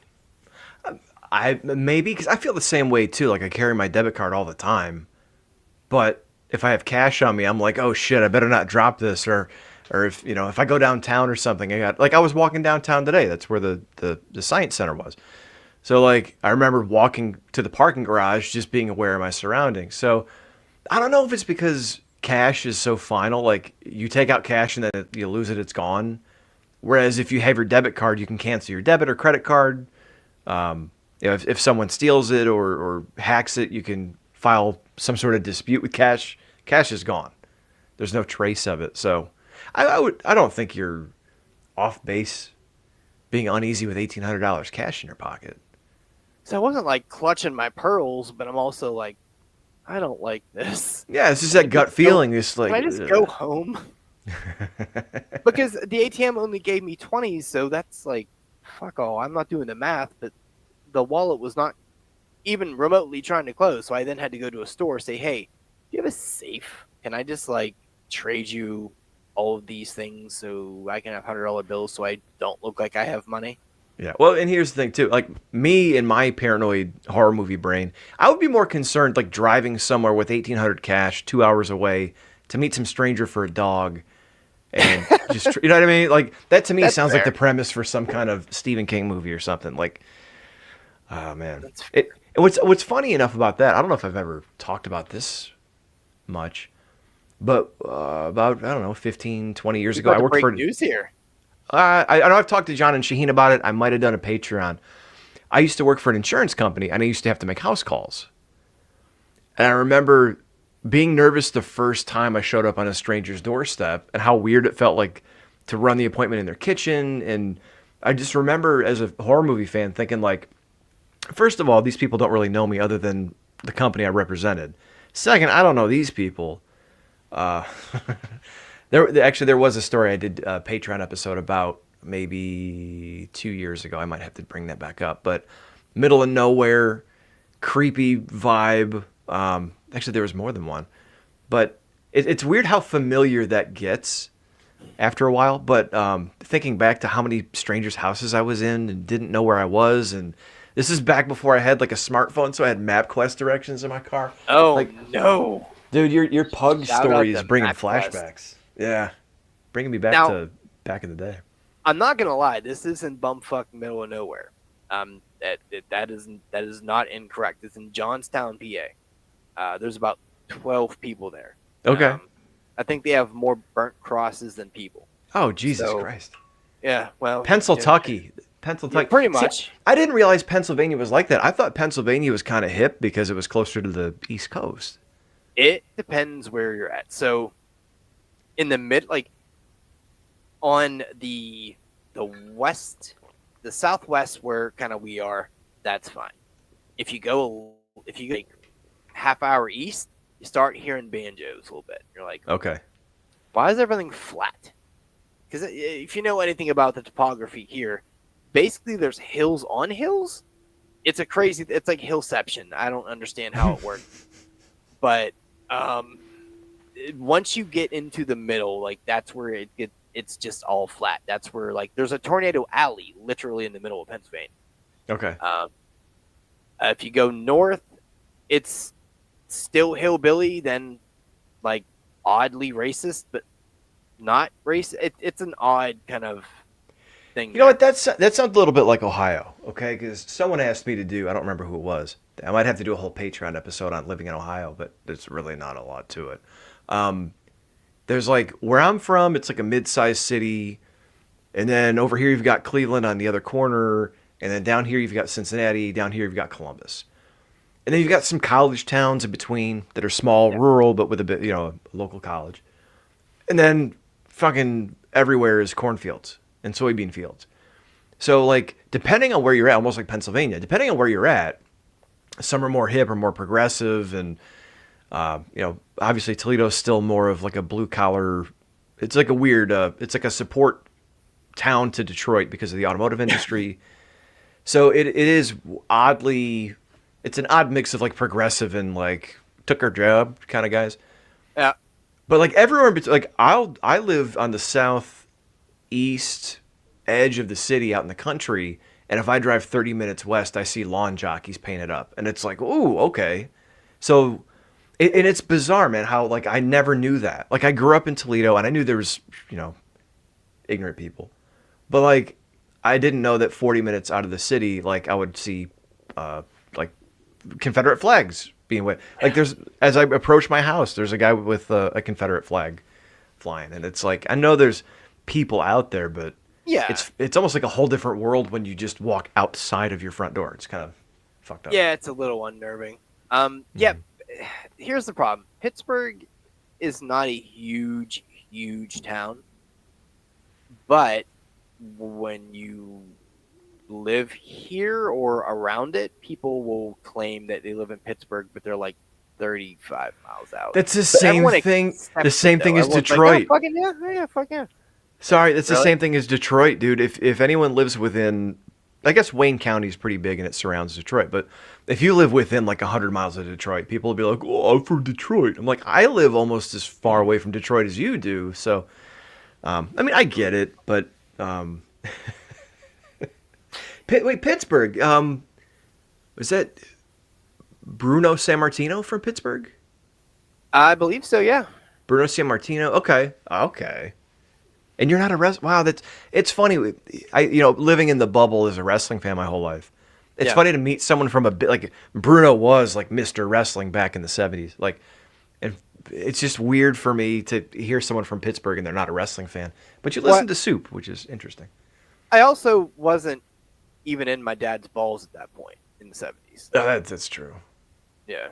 maybe because I feel the same way too. Like I carry my debit card all the time, but if I have cash on me, I'm like, oh shit, I better not drop this, or if I go downtown or something, I was walking downtown today. That's where the science center was. So like I remember walking to the parking garage, just being aware of my surroundings. So I don't know if it's because cash is so final. Like you take out cash and then you lose it, it's gone. Whereas if you have your debit card, you can cancel your debit or credit card. If someone steals it or hacks it, you can file some sort of dispute with cash. Cash is gone. There's no trace of it. So I don't think you're off base being uneasy with $1,800 cash in your pocket. So I wasn't like clutching my pearls, but I'm also like, I don't like this. Yeah, it's just that gut feeling. It's like, can I just go home? Because the ATM only gave me 20s, so that's like, fuck all. I'm not doing the math, but the wallet was not even remotely trying to close. So I then had to go to a store, say, hey, do you have a safe? Can I just like trade you all of these things so I can have $100 bills so I don't look like I have money? Yeah. Well, and here's the thing too. Like me and my paranoid horror movie brain, I would be more concerned like driving somewhere with 1,800 cash 2 hours away to meet some stranger for a dog, and just you know what I mean. Like that to me That's sounds fair. like the premise for some kind of Stephen King movie or something. Like, oh man. That's fair. What's funny enough about that? I don't know if I've ever talked about this much, but about I don't know 15, 20 years ago, I worked for news here. I know I've talked to John and Shaheen about it. I might have done a Patreon. I used to work for an insurance company, and I used to have to make house calls. And I remember being nervous the first time I showed up on a stranger's doorstep and how weird it felt like to run the appointment in their kitchen. And I just remember as a horror movie fan thinking like, first of all, these people don't really know me other than the company I represented. Second, I don't know these people. There was a story I did a Patreon episode about maybe 2 years ago. I might have to bring that back up. But middle of nowhere, creepy vibe. Actually, there was more than one. But it's weird how familiar that gets after a while. But thinking back to how many strangers' houses I was in and didn't know where I was, and This is back before I had like a smartphone, so I had MapQuest directions in my car. Oh Like, no! dude, your pug Shout out story is to bringing MapQuest. flashbacks. Yeah, bringing me back Now to back in the day. I'm not gonna lie. This is in bumfuck middle of nowhere. That is not incorrect. It's in Johnstown, PA. There's about 12 people there. Okay. Um, I think they have more burnt crosses than people. Oh, Jesus So Christ. yeah, well, Pennsylvania. yeah, Pennsylvania. pretty See, much. I didn't realize Pennsylvania was like that. I thought Pennsylvania was kind of hip because it was closer to the East Coast. It depends where you're at. So in the mid, like on the west, the southwest, where kind of we are, that's fine. If you go like half hour east, you start hearing banjos a little bit. You're like, Okay. why is everything flat? Because if you know anything about the topography here, basically there's hills on hills. It's like hillception. I don't understand how it works, but once you get into the middle, like that's where it's just all flat. That's where like there's a tornado alley literally in the middle of Pennsylvania. Okay. If you go north, it's still hillbilly, then like oddly racist, but not racist. It's an odd kind of thing. You know what? That sounds a little bit like Ohio, okay? Because someone asked me to do, I don't remember who it was. I might have to do a whole Patreon episode on living in Ohio, but there's really not a lot to it. There's like, where I'm from, it's like a mid-sized city. And then over here, you've got Cleveland on the other corner. And then down here, you've got Cincinnati. Down here, you've got Columbus. And then you've got some college towns in between that are small, rural, but with a bit, a local college. And then fucking everywhere is cornfields and soybean fields. So, like, depending on where you're at, almost like Pennsylvania, depending on where you're at, some are more hip or more progressive. And, obviously Toledo's still more of like a blue collar. It's like a weird, it's like a support town to Detroit because of the automotive industry. So it is oddly, it's an odd mix of like progressive and like took our job kind of guys. Yeah. But like everywhere, like I live on the southeast edge of the city out in the country. And if I drive 30 minutes west, I see lawn jockeys painted up. And it's like, ooh, okay. So, and it's bizarre, man, how like I never knew that. Like I grew up in Toledo and I knew there was, ignorant people. But like I didn't know that 40 minutes out of the city, like I would see like Confederate flags being waved. Like as I approach my house, there's a guy with a Confederate flag flying. And it's like, I know there's people out there, but yeah, it's almost like a whole different world when you just walk outside of your front door. It's kind of fucked up. Yeah, it's a little unnerving. Yeah, here's the problem. Pittsburgh is not a huge town, but when you live here or around it, people will claim that they live in Pittsburgh, but they're like 35 miles out. That's the same thing. The same thing as Detroit. Like, oh, yeah, fuck yeah. Sorry, that's Really? the same thing as Detroit, dude. If anyone lives within, I guess Wayne County is pretty big and it surrounds Detroit, but if you live within like 100 miles of Detroit, people will be like, "Oh, I'm from Detroit." I'm like, I live almost as far away from Detroit as you do, so I mean, I get it, but wait, Pittsburgh. Was that Bruno Sammartino from Pittsburgh? I believe so. Yeah. Bruno Sammartino. Okay. And you're not a wow. It's funny. I living in the bubble as a wrestling fan my whole life. It's funny to meet someone from a bit like Bruno was like Mr. Wrestling back in the 70s. Like, and it's just weird for me to hear someone from Pittsburgh and they're not a wrestling fan. But you listen to Soup, which is interesting. I also wasn't even in my dad's balls at that point in the 70s. Oh, that's true. Yeah.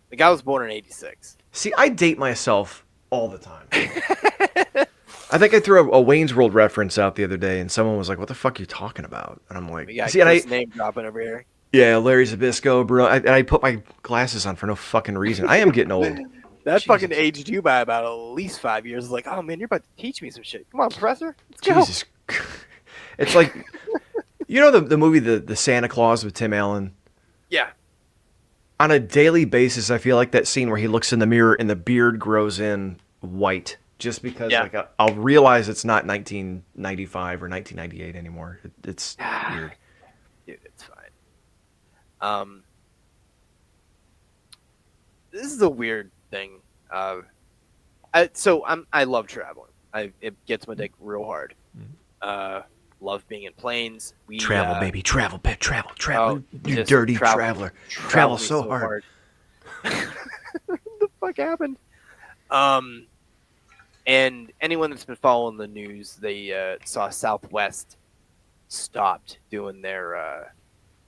The guy was born in 86. See, I date myself all the time. I think I threw a Wayne's World reference out the other day, and someone was like, "What the fuck are you talking about?" And I'm like, Yeah, "See, and name dropping over here." Yeah, Larry Zabisco, bro. And I put my glasses on for no fucking reason. I am getting old. That Jesus. fucking aged you by about at least 5 years. It's like, oh man, you're about to teach me some shit. Come on, professor. Let's go. Jesus. It's like, the movie the Santa Claus with Tim Allen? Yeah. On a daily basis, I feel like that scene where he looks in the mirror and the beard grows in white. Just because like I'll realize it's not 1995 or 1998 anymore. It's weird. Dude, it's fine. Um, this is a weird thing. I love traveling. It gets my dick real hard. Uh, love being in planes. Travel, baby, travel, pet, travel, Oh, travel. You just dirty traveler. Travel travel me so so hard. hard. What the fuck happened? Um, and anyone that's been following the news, they saw Southwest stopped doing their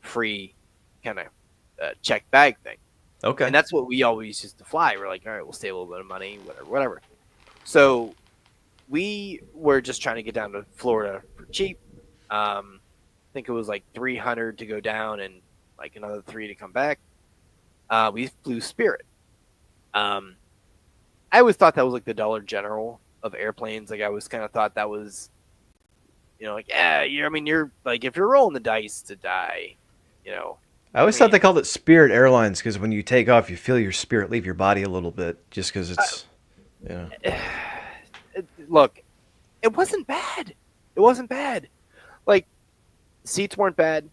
free kind of check bag thing. Okay. And that's what we always used to fly. We're like, all right, we'll save a little bit of money, whatever. So we were just trying to get down to Florida for cheap. I think it was like 300 to go down and like another 3 to come back. We flew Spirit. Um, I always thought that was like the Dollar General of airplanes. Like I always kind of thought that was, like yeah, you're like if you're rolling the dice to die, you know. I always thought they called it Spirit Airlines because when you take off, you feel your spirit leave your body a little bit, just because it's, Look, it wasn't bad. It wasn't bad. Like seats weren't bad.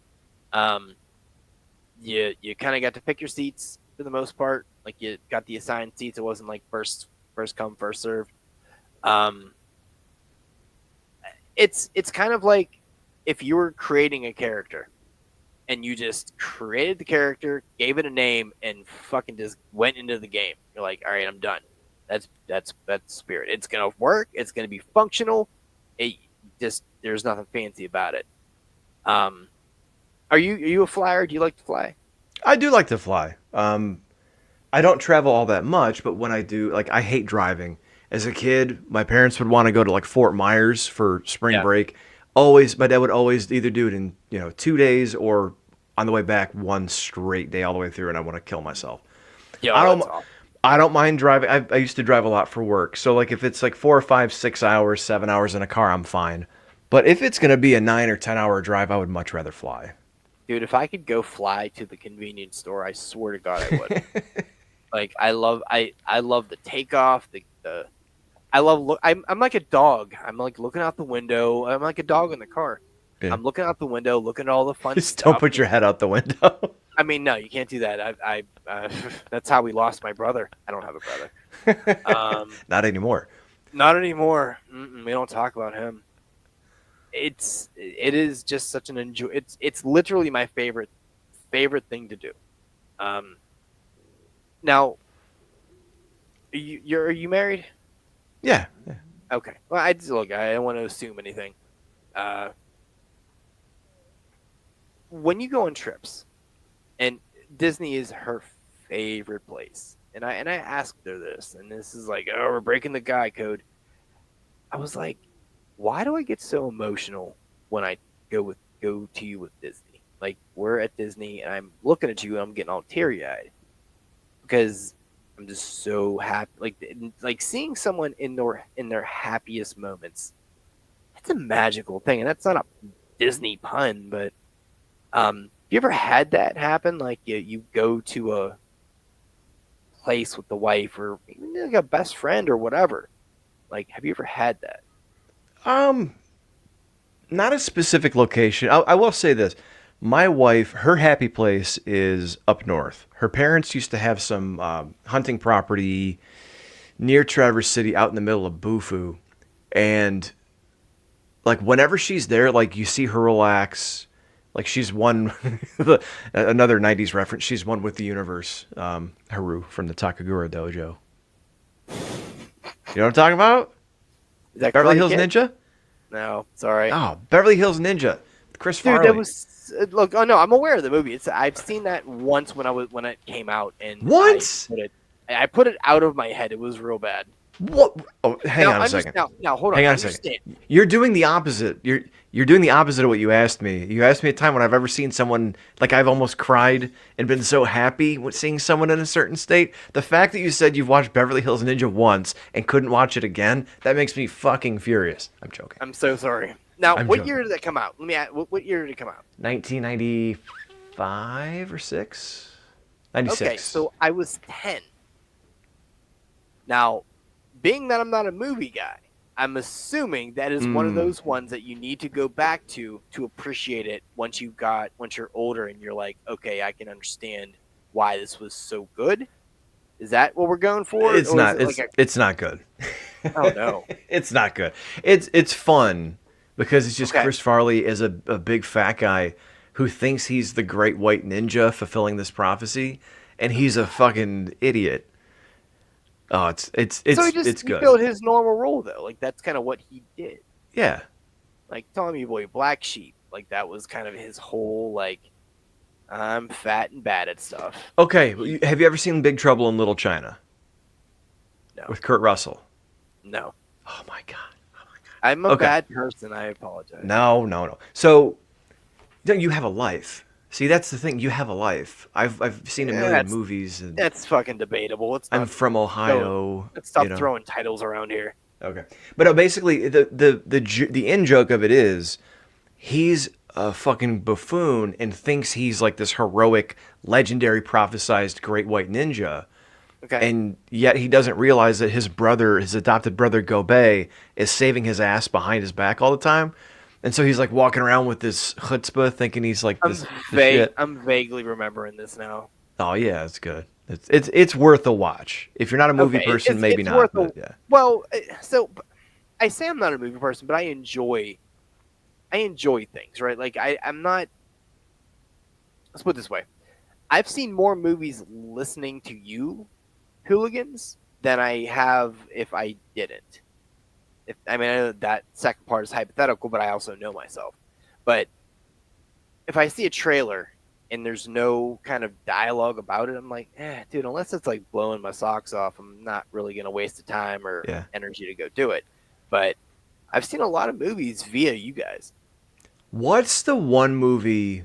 You kind of got to pick your seats for the most part. Like you got the assigned seats. It wasn't like first come first serve. It's kind of like if you were creating a character and you just created the character, gave it a name, and fucking just went into the game. You're like, all right, I'm done. That's Spirit. It's gonna work. It's gonna be functional. There's nothing fancy about it. Are you a flyer? Do you like to fly? I do like to fly. I don't travel all that much, but when I do, like, I hate driving. As a kid, my parents would want to go to like Fort Myers for spring break. Always, my dad would always either do it in 2 days or on the way back one straight day all the way through, and I want to kill myself. Yo, I don't mind driving. I used to drive a lot for work, so like if it's like 4 or 5, 6 hours, 7 hours in a car, I'm fine. But if it's gonna be a 9 or 10 hour drive, I would much rather fly. dude, if I could go fly to the convenience store, I swear to God I would. Like I love the takeoff, I'm like a dog. I'm like looking out the window. I'm like a dog in the car. Yeah. I'm looking out the window, looking at all the fun Just stuff. don't put your head out the window. I mean, no, you can't do that. That's how we lost my brother. I don't have a brother. Not anymore. Not anymore. We don't talk about him. It is just such an enjoy. It's literally my favorite thing to do. Now, are you married? Yeah. Okay. Well, I don't want to assume anything. When you go on trips, and Disney is her favorite place, and I asked her this, and this is like, oh, we're breaking the guy code. I was like, why do I get so emotional when I go to you with Disney? Like we're at Disney, and I'm looking at you, and I'm getting all teary eyed because I'm just so happy. Like seeing someone in their happiest moments. That's a magical thing, and that's not a Disney pun, but you ever had that happen? Like you go to a place with the wife, or even like a best friend or whatever. Like, have you ever had that? Not a specific location. I will say this. My wife, her happy place is up north. Her parents used to have some hunting property near Traverse City out in the middle of Bufu. And like whenever she's there, like you see her relax. Like she's one, another 90s reference, she's one with the universe. Haru from the Takagura Dojo. You know what I'm talking about? Is that Beverly Karate Hills Kid? Ninja? No, it's all right. Oh, Beverly Hills Ninja. Chris Dude, Farley. that was look. Oh no, I'm aware of the movie. I've seen that once when it came out, and Once? I put it out of my head. It was real bad. What? Oh, hang on a second. Now hold on. Hang on a second. You're doing the opposite. You're doing the opposite of what you asked me. You asked me a time when I've ever seen someone, like I've almost cried and been so happy with seeing someone in a certain state. The fact that you said you've watched Beverly Hills Ninja once and couldn't watch it again, that makes me fucking furious. I'm joking. I'm so sorry. Now, I'm what joking. year did that come out? Let me ask. What year did it come out? 1995 or 6? 96. Okay, so I was 10. Now, being that I'm not a movie guy, I'm assuming that is one of those ones that you need to go back to appreciate it once you're older and you're like, okay, I can understand why this was so good. Is that what we're going for, It's or is not. it like a? It's not good. Oh no. It's not good. It's fun because it's just Okay. Chris Farley is a big fat guy who thinks he's the great white ninja fulfilling this prophecy, and he's a fucking idiot. Oh, So it's he good. filled his normal role though. Like that's kind of what he did. Yeah. Like Tommy Boy Black Sheep. Like that was kind of his whole like I'm fat and bad at stuff. Okay. Have you ever seen Big Trouble in Little China No. with Kurt Russell? No. Oh my god. I'm a Okay. bad person. I apologize. No. So, you have a life. See, that's the thing. You have a life. I've seen a million movies. And That's fucking debatable. I'm from Ohio. Let's stop throwing titles around here. Okay, but basically, the end joke of it is he's a fucking buffoon and thinks he's like this heroic, legendary, prophesized great white ninja. Okay. And yet he doesn't realize that his brother, his adopted brother Gobei, is saving his ass behind his back all the time. And so he's like walking around with this chutzpah, thinking he's like this shit. I'm vaguely remembering this now. Oh yeah, it's good. It's worth a watch. If you're not a movie person, maybe it's not. But yeah. Well, so I say I'm not a movie person, but I enjoy things, right? Like I'm not. Let's put it this way: I've seen more movies listening to you, hooligans, than I have if I didn't. I know that second part is hypothetical, but I also know myself. But if I see a trailer and there's no kind of dialogue about it, I'm like, dude, unless it's like blowing my socks off, I'm not really going to waste the time or energy to go do it. But I've seen a lot of movies via you guys. What's the one movie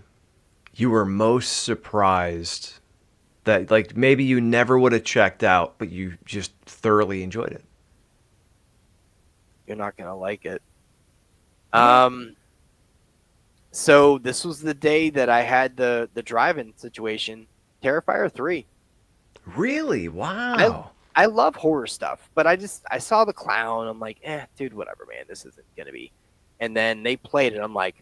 you were most surprised that, like, maybe you never would have checked out, but you just thoroughly enjoyed it? You're not going to like it. So this was the day that I had the drive-in situation, Terrifier 3. Really? Wow. I love horror stuff, but I saw the clown. I'm like, dude, whatever, man. This isn't going to be. And then they played it. I'm like,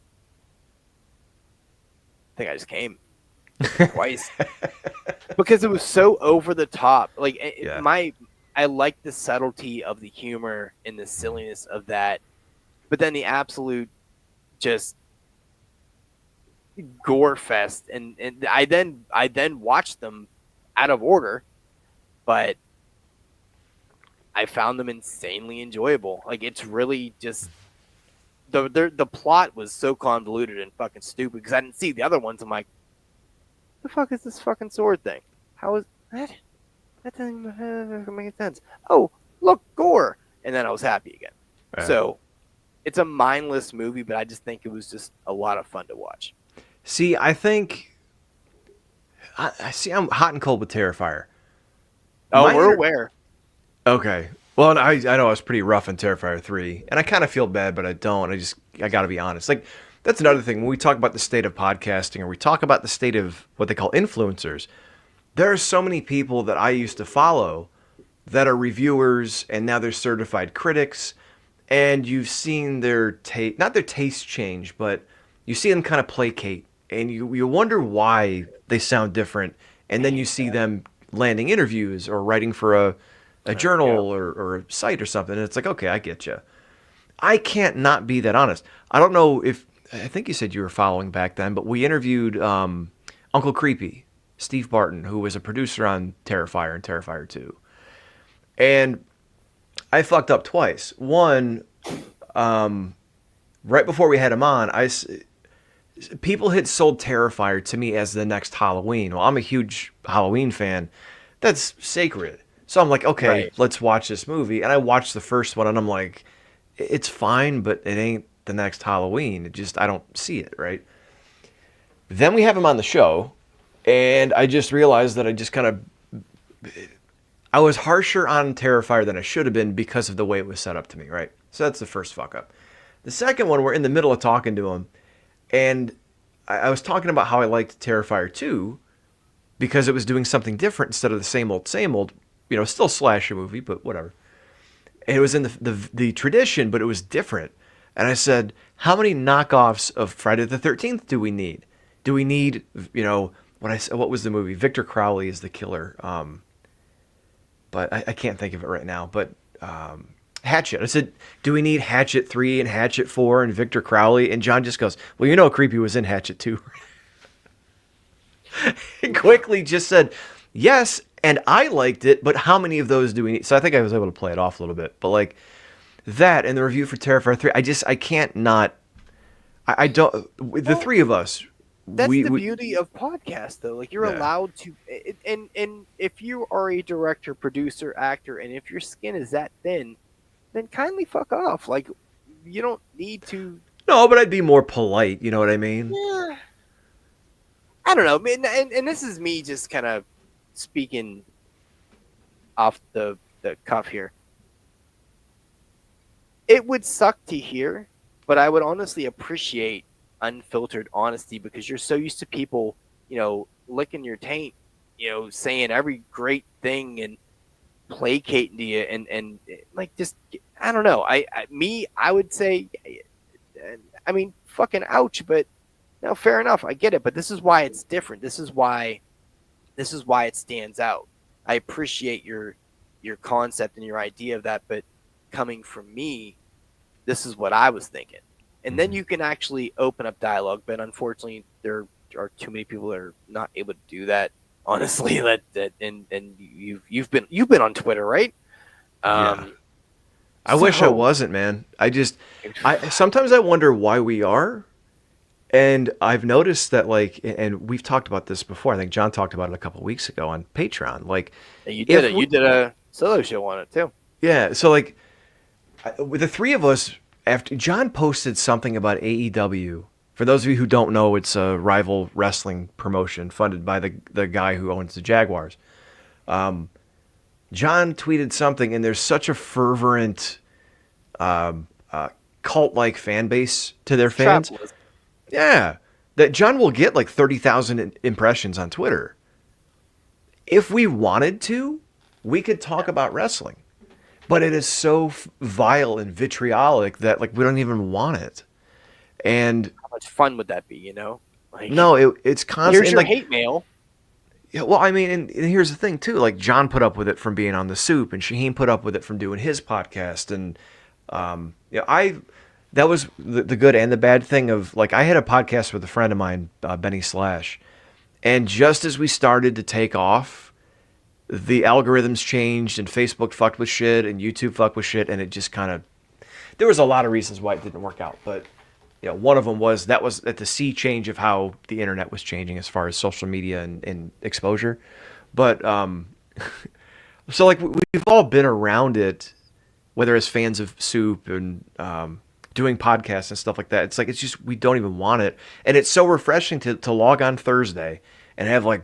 I think I just came twice. Because it was so over the top. Like, I like the subtlety of the humor and the silliness of that. But then the absolute just gore fest. And I then watched them out of order, but I found them insanely enjoyable. Like, it's really just the plot was so convoluted and fucking stupid because I didn't see the other ones. I'm like, the fuck is this fucking sword thing? How is that? That doesn't even make sense. Oh, look, gore. And then I was happy again. Yeah. So it's a mindless movie, but I just think it was just a lot of fun to watch. See, I think I'm hot and cold with Terrifier. Oh, we're aware. Okay. Well, I know I was pretty rough on Terrifier 3, and I kind of feel bad, but I don't. I got to be honest. Like, that's another thing. When we talk about the state of podcasting, or we talk about the state of what they call influencers, there are so many people that I used to follow that are reviewers, and now they're certified critics, and you've seen their not their taste change, but you see them kind of placate, and you wonder why they sound different, and then you see them landing interviews or writing for a journal or a site or something, and it's like, okay, I get you. I can't not be that honest. I don't know if, I think you said you were following back then, but we interviewed Uncle Creepy, Steve Barton, who was a producer on Terrifier and Terrifier 2. And I fucked up twice. One, right before we had him on, people had sold Terrifier to me as the next Halloween. Well, I'm a huge Halloween fan. That's sacred. So I'm like, okay, let's watch this movie. And I watched the first one, and I'm like, it's fine, but it ain't the next Halloween. I don't see it, right? Then we have him on the show, and I just realized that I was harsher on Terrifier than I should have been because of the way it was set up to me, right? So that's the first fuck up. The second one, we're in the middle of talking to him, and I was talking about how I liked Terrifier 2 because it was doing something different instead of the same old, still a slasher movie, but whatever. It was in the tradition, but it was different. And I said, how many knockoffs of Friday the 13th do we need? Do we need, what was the movie? Victor Crowley is the killer. But I can't think of it right now. But Hatchet. I said, do we need Hatchet 3 and Hatchet 4 and Victor Crowley? And John just goes, well, Creepy was in Hatchet 2. He quickly just said, yes, and I liked it, but how many of those do we need? So I think I was able to play it off a little bit. But like that and the review for Terrifier 3, I can't not. I don't. The three of us. That's the beauty of podcasts, though. Like, you're allowed to, and if you are a director, producer, actor, and if your skin is that thin, then kindly fuck off. Like, you don't need to. No, but I'd be more polite. You know what I mean? Yeah. I don't know, man. And this is me just kind of speaking off the cuff here. It would suck to hear, but I would honestly appreciate unfiltered honesty, because you're so used to people, licking your taint, saying every great thing and placating to you, and like, just, I don't know. I would say, I mean, fucking ouch, but no, fair enough. I get it, but this is why it's different. This is why it stands out. I appreciate your concept and your idea of that, but coming from me, this is what I was thinking. And then you can actually open up dialogue, but unfortunately there are too many people that are not able to do that. Honestly, and you've been on Twitter, right? Yeah. I wish I wasn't, man. Sometimes I wonder why we are. And I've noticed that, like, and we've talked about this before. I think John talked about it a couple of weeks ago on Patreon. Like, you did a solo show on it too. Yeah. So, like, with the three of us, after John posted something about AEW. For those of you who don't know, it's a rival wrestling promotion funded by the guy who owns the Jaguars. John tweeted something, and there's such a fervent, cult-like fan base to their fans. Yeah, that John will get like 30,000 impressions on Twitter. If we wanted to, we could talk about wrestling, but it is so vile and vitriolic that, like, we don't even want it. And how much fun would that be? Like, no, it's constant. Here's your hate mail. Yeah, well, I mean, and here's the thing too. Like, John put up with it from being on The Soup, and Shaheen put up with it from doing his podcast, and that was the good and the bad thing of, like, I had a podcast with a friend of mine, Benny Slash, and just as we started to take off, the algorithms changed, and Facebook fucked with shit, and YouTube fucked with shit, and it just kind of, there was a lot of reasons why it didn't work out, but one of them was at the sea change of how the internet was changing as far as social media and exposure. But so, like, we've all been around it, whether as fans of Soup and doing podcasts and stuff like that. It's like, it's just, we don't even want it. And it's so refreshing to log on Thursday and have, like,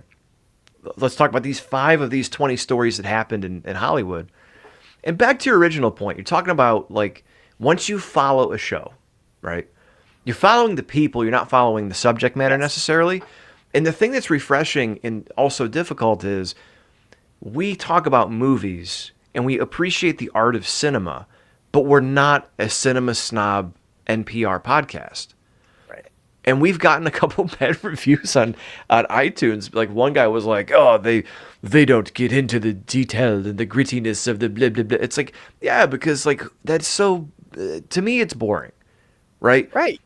let's talk about these 5 of these 20 stories that happened in Hollywood. And back to your original point, you're talking about, like, once you follow a show, right? You're following the people, you're not following the subject matter necessarily. And the thing that's refreshing and also difficult is we talk about movies and we appreciate the art of cinema, but we're not a cinema snob NPR podcast. Right. And we've gotten a couple bad reviews on iTunes. Like, one guy was like, oh, they don't get into the detail and the grittiness of the blah, blah, blah. It's like, yeah, because, like, that's so, to me, it's boring. Right? Right.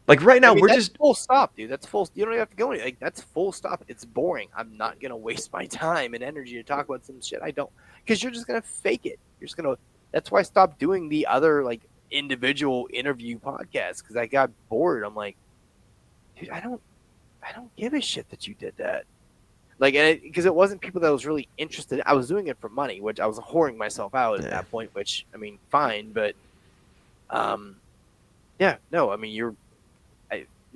Like, right now, we're that's just full stop, dude. That's full. You don't even have to go anywhere. Like, that's full stop. It's boring. I'm not gonna waste my time and energy to talk about some shit I don't, because you're just gonna fake it. You're just gonna. That's why I stopped doing the other, like, individual interview podcasts, because I got bored. I'm like, dude, I don't give a shit that you did that. Like, and because it wasn't people that was really interested. I was doing it for money, which I was whoring myself out at that point. Which, I mean, fine, but yeah, no, I mean,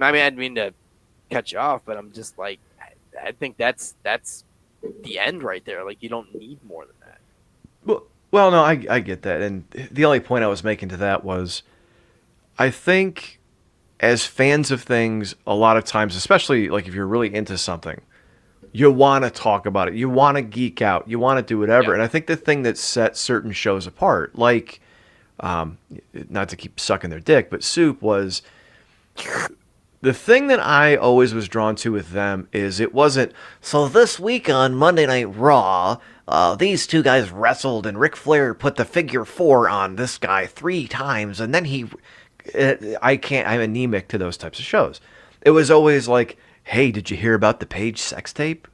I didn't mean to cut you off, but I'm just like, I think that's the end right there. Like, you don't need more than that. Well, no, I get that. And the only point I was making to that was, I think as fans of things, a lot of times, especially, like, if you're really into something, you want to talk about it. You want to geek out. You want to do whatever. Yeah. And I think the thing that sets certain shows apart, like, not to keep sucking their dick, but Soup was the thing that I always was drawn to with them is it wasn't, so this week on Monday Night Raw, these two guys wrestled and Ric Flair put the figure 4 on this guy 3 times and then I'm anemic to those types of shows. It was always like, hey, did you hear about the Paige sex tape?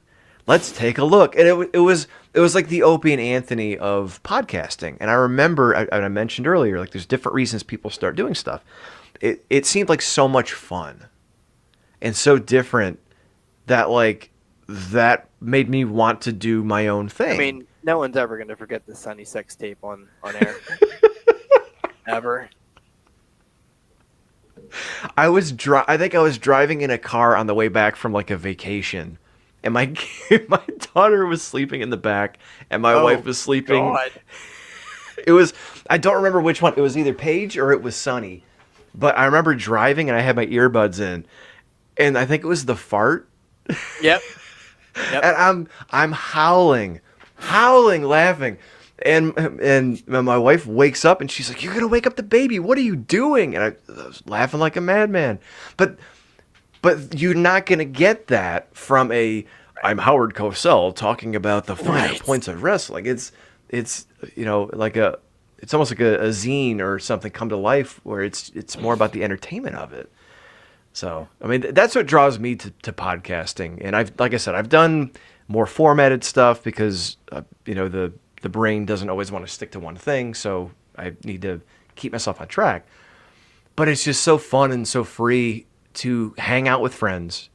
Let's take a look. And it was like the Opie and Anthony of podcasting. And I remember, I mentioned earlier, like there's different reasons people start doing stuff. It seemed like so much fun and so different that like that made me want to do my own thing. I mean, no one's ever going to forget the Sunny sex tape on air. Ever. I think I was driving in a car on the way back from like a vacation, and my my daughter was sleeping in the back, and my wife was sleeping. God. It was, I don't remember which one. It was either Paige or it was Sunny, but I remember driving and I had my earbuds in, and I think it was the fart. Yep. And I'm howling, laughing. And my wife wakes up and she's like, "You're gonna wake up the baby. What are you doing?" And I was laughing like a madman. But you're not gonna get that from I'm Howard Cosell talking about the finer points of wrestling. It's like it's almost like a zine or something come to life where it's more about the entertainment of it. So I mean that's what draws me to podcasting. And like I said, I've done more formatted stuff because the brain doesn't always want to stick to one thing, so I need to keep myself on track. But it's just so fun and so free to hang out with friends,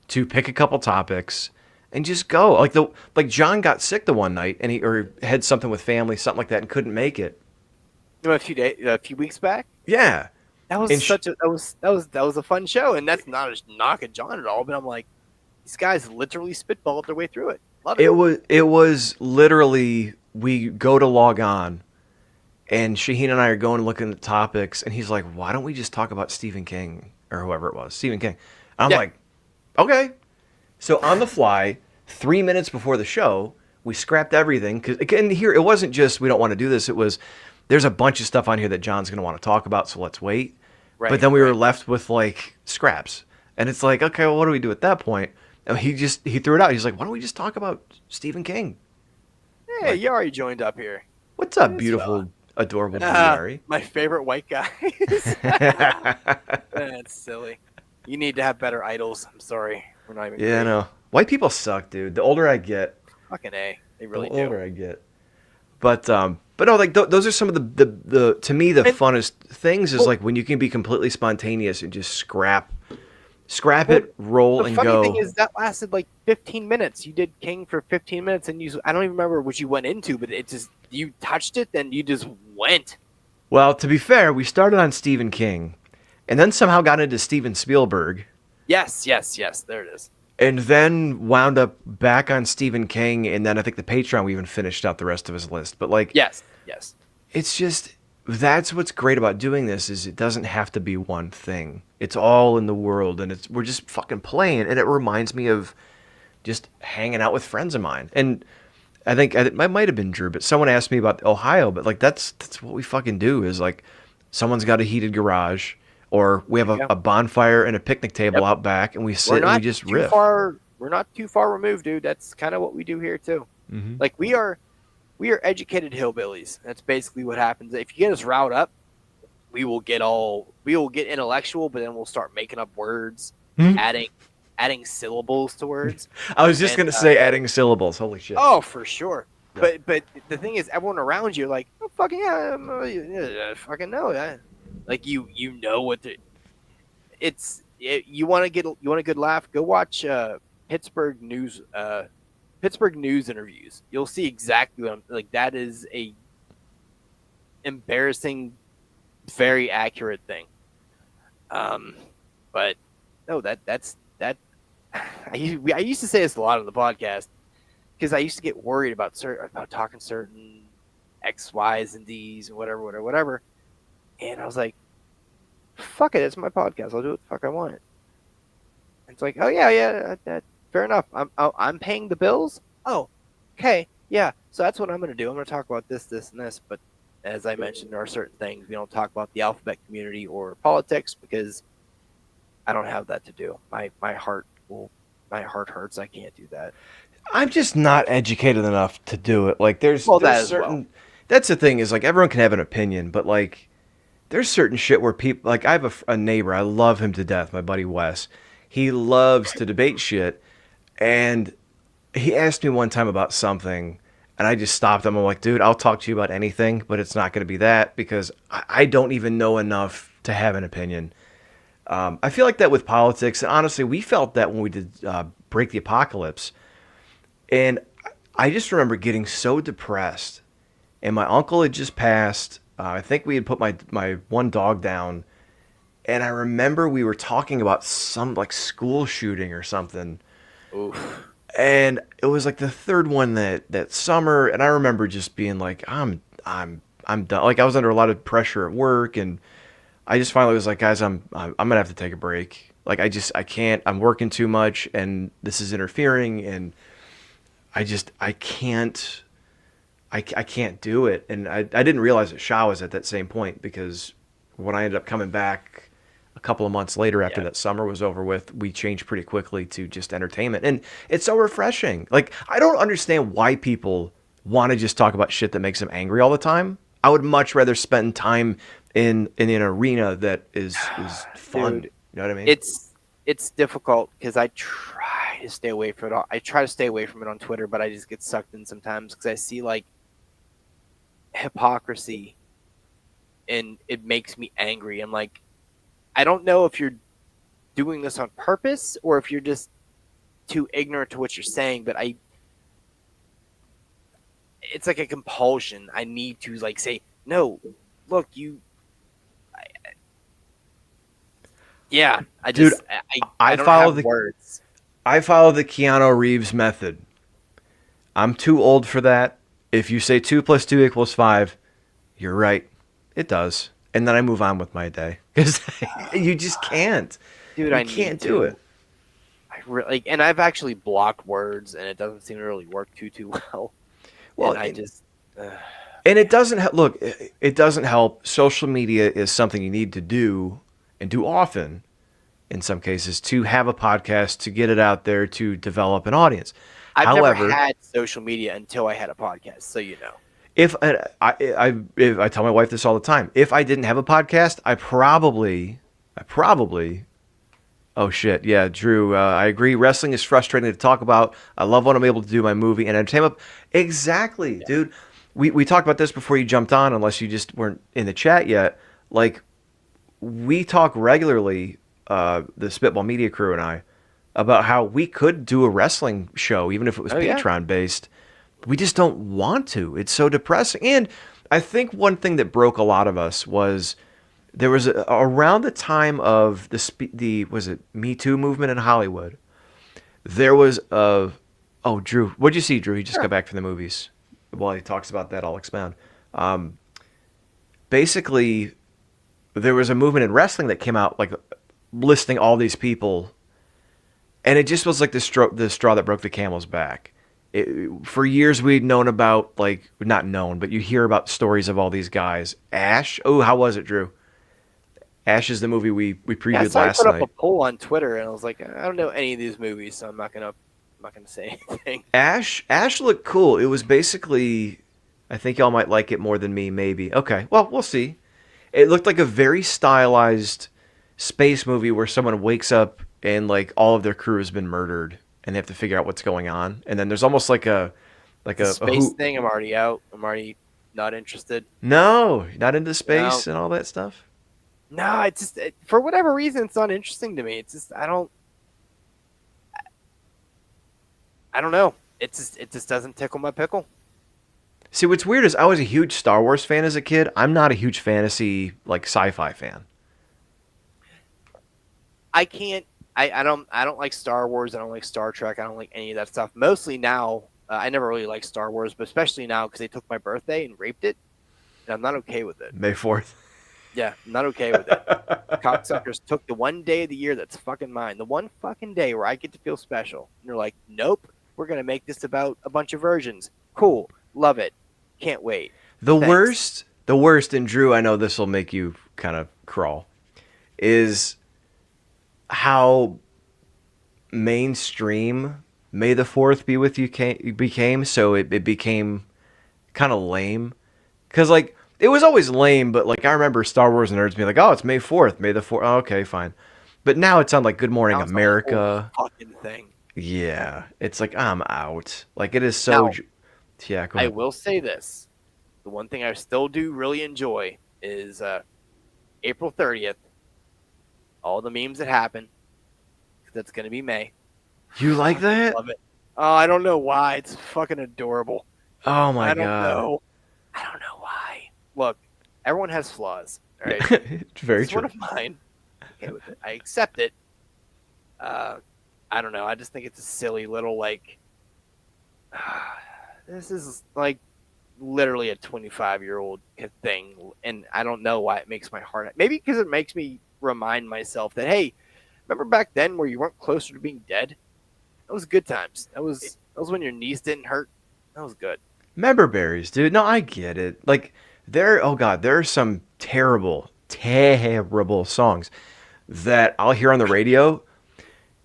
to pick a couple topics, and just go. Like John got sick the one night, and he had something with family, something like that, and couldn't make it. A few weeks back. Yeah, that was that was a fun show, and that's not a knock at John at all. But I'm like, these guys literally spitballed their way through it. Love it. It was literally. We go to log on, and Shaheen and I are going looking at topics, and he's like, "Why don't we just talk about Stephen King or whoever it was, Stephen King?" I'm like, "Okay." So on the fly, 3 minutes before the show, we scrapped everything because again, here it wasn't just we don't want to do this. It was there's a bunch of stuff on here that John's going to want to talk about, so let's wait. Right, but then we were left with like scraps, and it's like, okay, well, what do we do at that point? And he threw it out. He's like, "Why don't we just talk about Stephen King?" Hey, you already joined up here. What's up, beautiful, adorable Yari? My favorite white guys. That's silly. You need to have better idols. I'm sorry. We're not even. Yeah, no. White people suck, dude. The older I get. Fucking A. They really do. The older I get. But no, like those are some of the to me the funnest things is like when you can be completely spontaneous and just scrap it, roll, and go. The funny thing is that lasted like 15 minutes. You did King for 15 minutes, and I don't even remember what you went into, but it just you touched it, then you just went. Well, to be fair, we started on Stephen King, and then somehow got into Steven Spielberg. Yes. There it is. And then wound up back on Stephen King, and then I think the Patreon we even finished out the rest of his list. But like, yes, it's just that's what's great about doing this is it doesn't have to be one thing. It's all in the world, and we're just fucking playing, and it reminds me of just hanging out with friends of mine. And I think it might have been Drew, but someone asked me about Ohio, but like that's what we fucking do is like someone's got a heated garage, or we have a bonfire and a picnic table out back, and we sit and we just riff. We're not too far removed, dude. That's kind of what we do here too. Mm-hmm. Like we are educated hillbillies. That's basically what happens. If you get us riled up, we will get intellectual, but then we'll start making up words, adding syllables to words. I was just gonna say adding syllables. Holy shit! Oh, for sure. Yeah. But the thing is, everyone around you, like, oh, fucking yeah, fucking know that. Like you know what you want a good laugh? Go watch Pittsburgh news interviews. You'll see exactly what I'm like. That is a embarrassing, very accurate thing. But no, that's that. I used to say this a lot on the podcast because I used to get worried about talking certain X, Y's, and D's and whatever. And I was like, fuck it, it's my podcast. I'll do what the fuck I want. And it's like, oh yeah, fair enough. I'm paying the bills. Oh, okay, yeah. So that's what I'm going to do. I'm going to talk about this, this, and this. But as I mentioned, there are certain things we don't talk about the alphabet community or politics because I don't have that to do. My heart hurts. I can't do that. I'm just not educated enough to do it. Like Well, there's that as well. certain that's the thing is like everyone can have an opinion, but like there's certain shit where people like I have a neighbor, I love him to death, my buddy Wes. He loves to debate shit, and he asked me one time about something, and I just stopped him. I'm like, dude, I'll talk to you about anything, but it's not going to be that because I don't even know enough to have an opinion. I feel like that with politics, and honestly, we felt that when we did Break the Apocalypse. And I just remember getting so depressed. And my uncle had just passed. I think we had put my one dog down. And I remember we were talking about some like school shooting or something. Oof. And it was like the third one that summer. And I remember just being like, I'm done. Like I was under a lot of pressure at work. And I just finally was like, guys, I'm going to have to take a break. Like I can't, I'm working too much and this is interfering. And I can't I can't do it. And I didn't realize that Shaw was at that same point because when I ended up coming back a couple of months later after Yeah. that summer was over with, we changed pretty quickly to just entertainment. And it's so refreshing. Like I don't understand why people want to just talk about shit that makes them angry all the time. I would much rather spend time in an arena that is fun. Dude, You know what I mean? it's difficult because I try to stay away from it. I try to stay away from it on Twitter, but I just get sucked in sometimes because I see like hypocrisy, and it makes me angry. I'm like, I don't know if you're doing this on purpose or if you're just too ignorant to what you're saying, but it's like a compulsion. I need to like say, no, look, yeah. I Dude, just, I don't have words. I follow the Keanu Reeves method. I'm too old for that. If you say 2 plus 2 equals 5, you're right. It does. And then I move on with my day because you just can't. Dude, You I can't need do to. it. I really, and I've actually blocked words, and it doesn't seem to really work too well. Well, And I just, uh, and it doesn't look. It doesn't help. Social media is something you need to do and do often. In some cases, to have a podcast, to get it out there, to develop an audience. I've never However, had social media until I had a podcast, so you know. if I tell my wife this all the time, if I didn't have a podcast, I probably. Oh shit, yeah, Drew. I agree. Wrestling is frustrating to talk about. I love what I'm able to do. My movie and entertainment. Exactly, dude. We talked about this before you jumped on, unless you just weren't in the chat yet. Like we talk regularly, the Spitball Media crew and I, about how we could do a wrestling show, even if it was Oh, yeah. Patreon based. We just don't want to. It's so depressing. And I think one thing that broke a lot of us was there was around the time of the was it Me Too movement in Hollywood. There was a Drew, what'd you see, Drew? He just got back from the movies. While he talks about that, I'll expound. Basically, there was a movement in wrestling that came out like listing all these people, and it just was like the straw that broke the camel's back. For years we'd known about, like, not known, but you hear about stories of all these guys. Ash, oh, how was it, Drew? Ash is the movie we Yeah, previewed so I last put up night. a poll on Twitter, and I was like, I don't know any of these movies, so I'm not gonna say anything. Ash looked cool. It was basically, I think y'all might like it more than me, maybe. Okay, well, we'll see. It looked like a very stylized space movie where someone wakes up and like all of their crew has been murdered and they have to figure out what's going on. And then there's almost like The a space who. thing, I'm already out. I'm already not interested. No, not into No, space and all that stuff. no, it's just for whatever reason, it's not interesting to me. It's just I don't know. It just doesn't tickle my pickle. See, what's weird is I was a huge Star Wars fan as a kid. I'm not a huge fantasy, like sci-fi fan. I can't. I don't like Star Wars. I don't like Star Trek. I don't like any of that stuff. Mostly now, I never really liked Star Wars, but especially now because they took my birthday and raped it, and I'm not okay with it. May 4th. Yeah, I'm not okay with it. Cocksuckers took the one day of the year that's fucking mine, the one fucking day where I get to feel special. And they're like, nope, we're going to make this about a bunch of versions. Cool. Love it. Can't wait. Thanks. The worst, and Drew, I know this will make you kind of crawl, is how mainstream May the 4th be with you became. So it became kind of lame. Because, like, it was always lame, but, like, I remember Star Wars nerds being like, oh, it's May 4th, May the 4th. Oh, okay, fine. But now it's on, like, Good Morning Now it's a whole America. fucking thing. Yeah. It's like, I'm out. Like, it is so. Now, Yeah, go I ahead. will say this. The one thing I still do really enjoy is April 30th. All the memes that happen. That's going to be May. You like that? Love it. Oh, I don't know why. It's fucking adorable. Oh, my I don't God. know. I don't know why. Look, everyone has flaws. All right. It's very This is one true. of mine. Okay with it. I accept it. I don't know. I just think it's a silly little like. This is like literally a 25-year-old thing, and I don't know why it makes my heart. Maybe because it makes me remind myself that hey, remember back then where you weren't closer to being dead? That was good times. That was when your knees didn't hurt. That was good. Member berries, dude. No, I get it. Like, oh God, there are some terrible, terrible songs that I'll hear on the radio.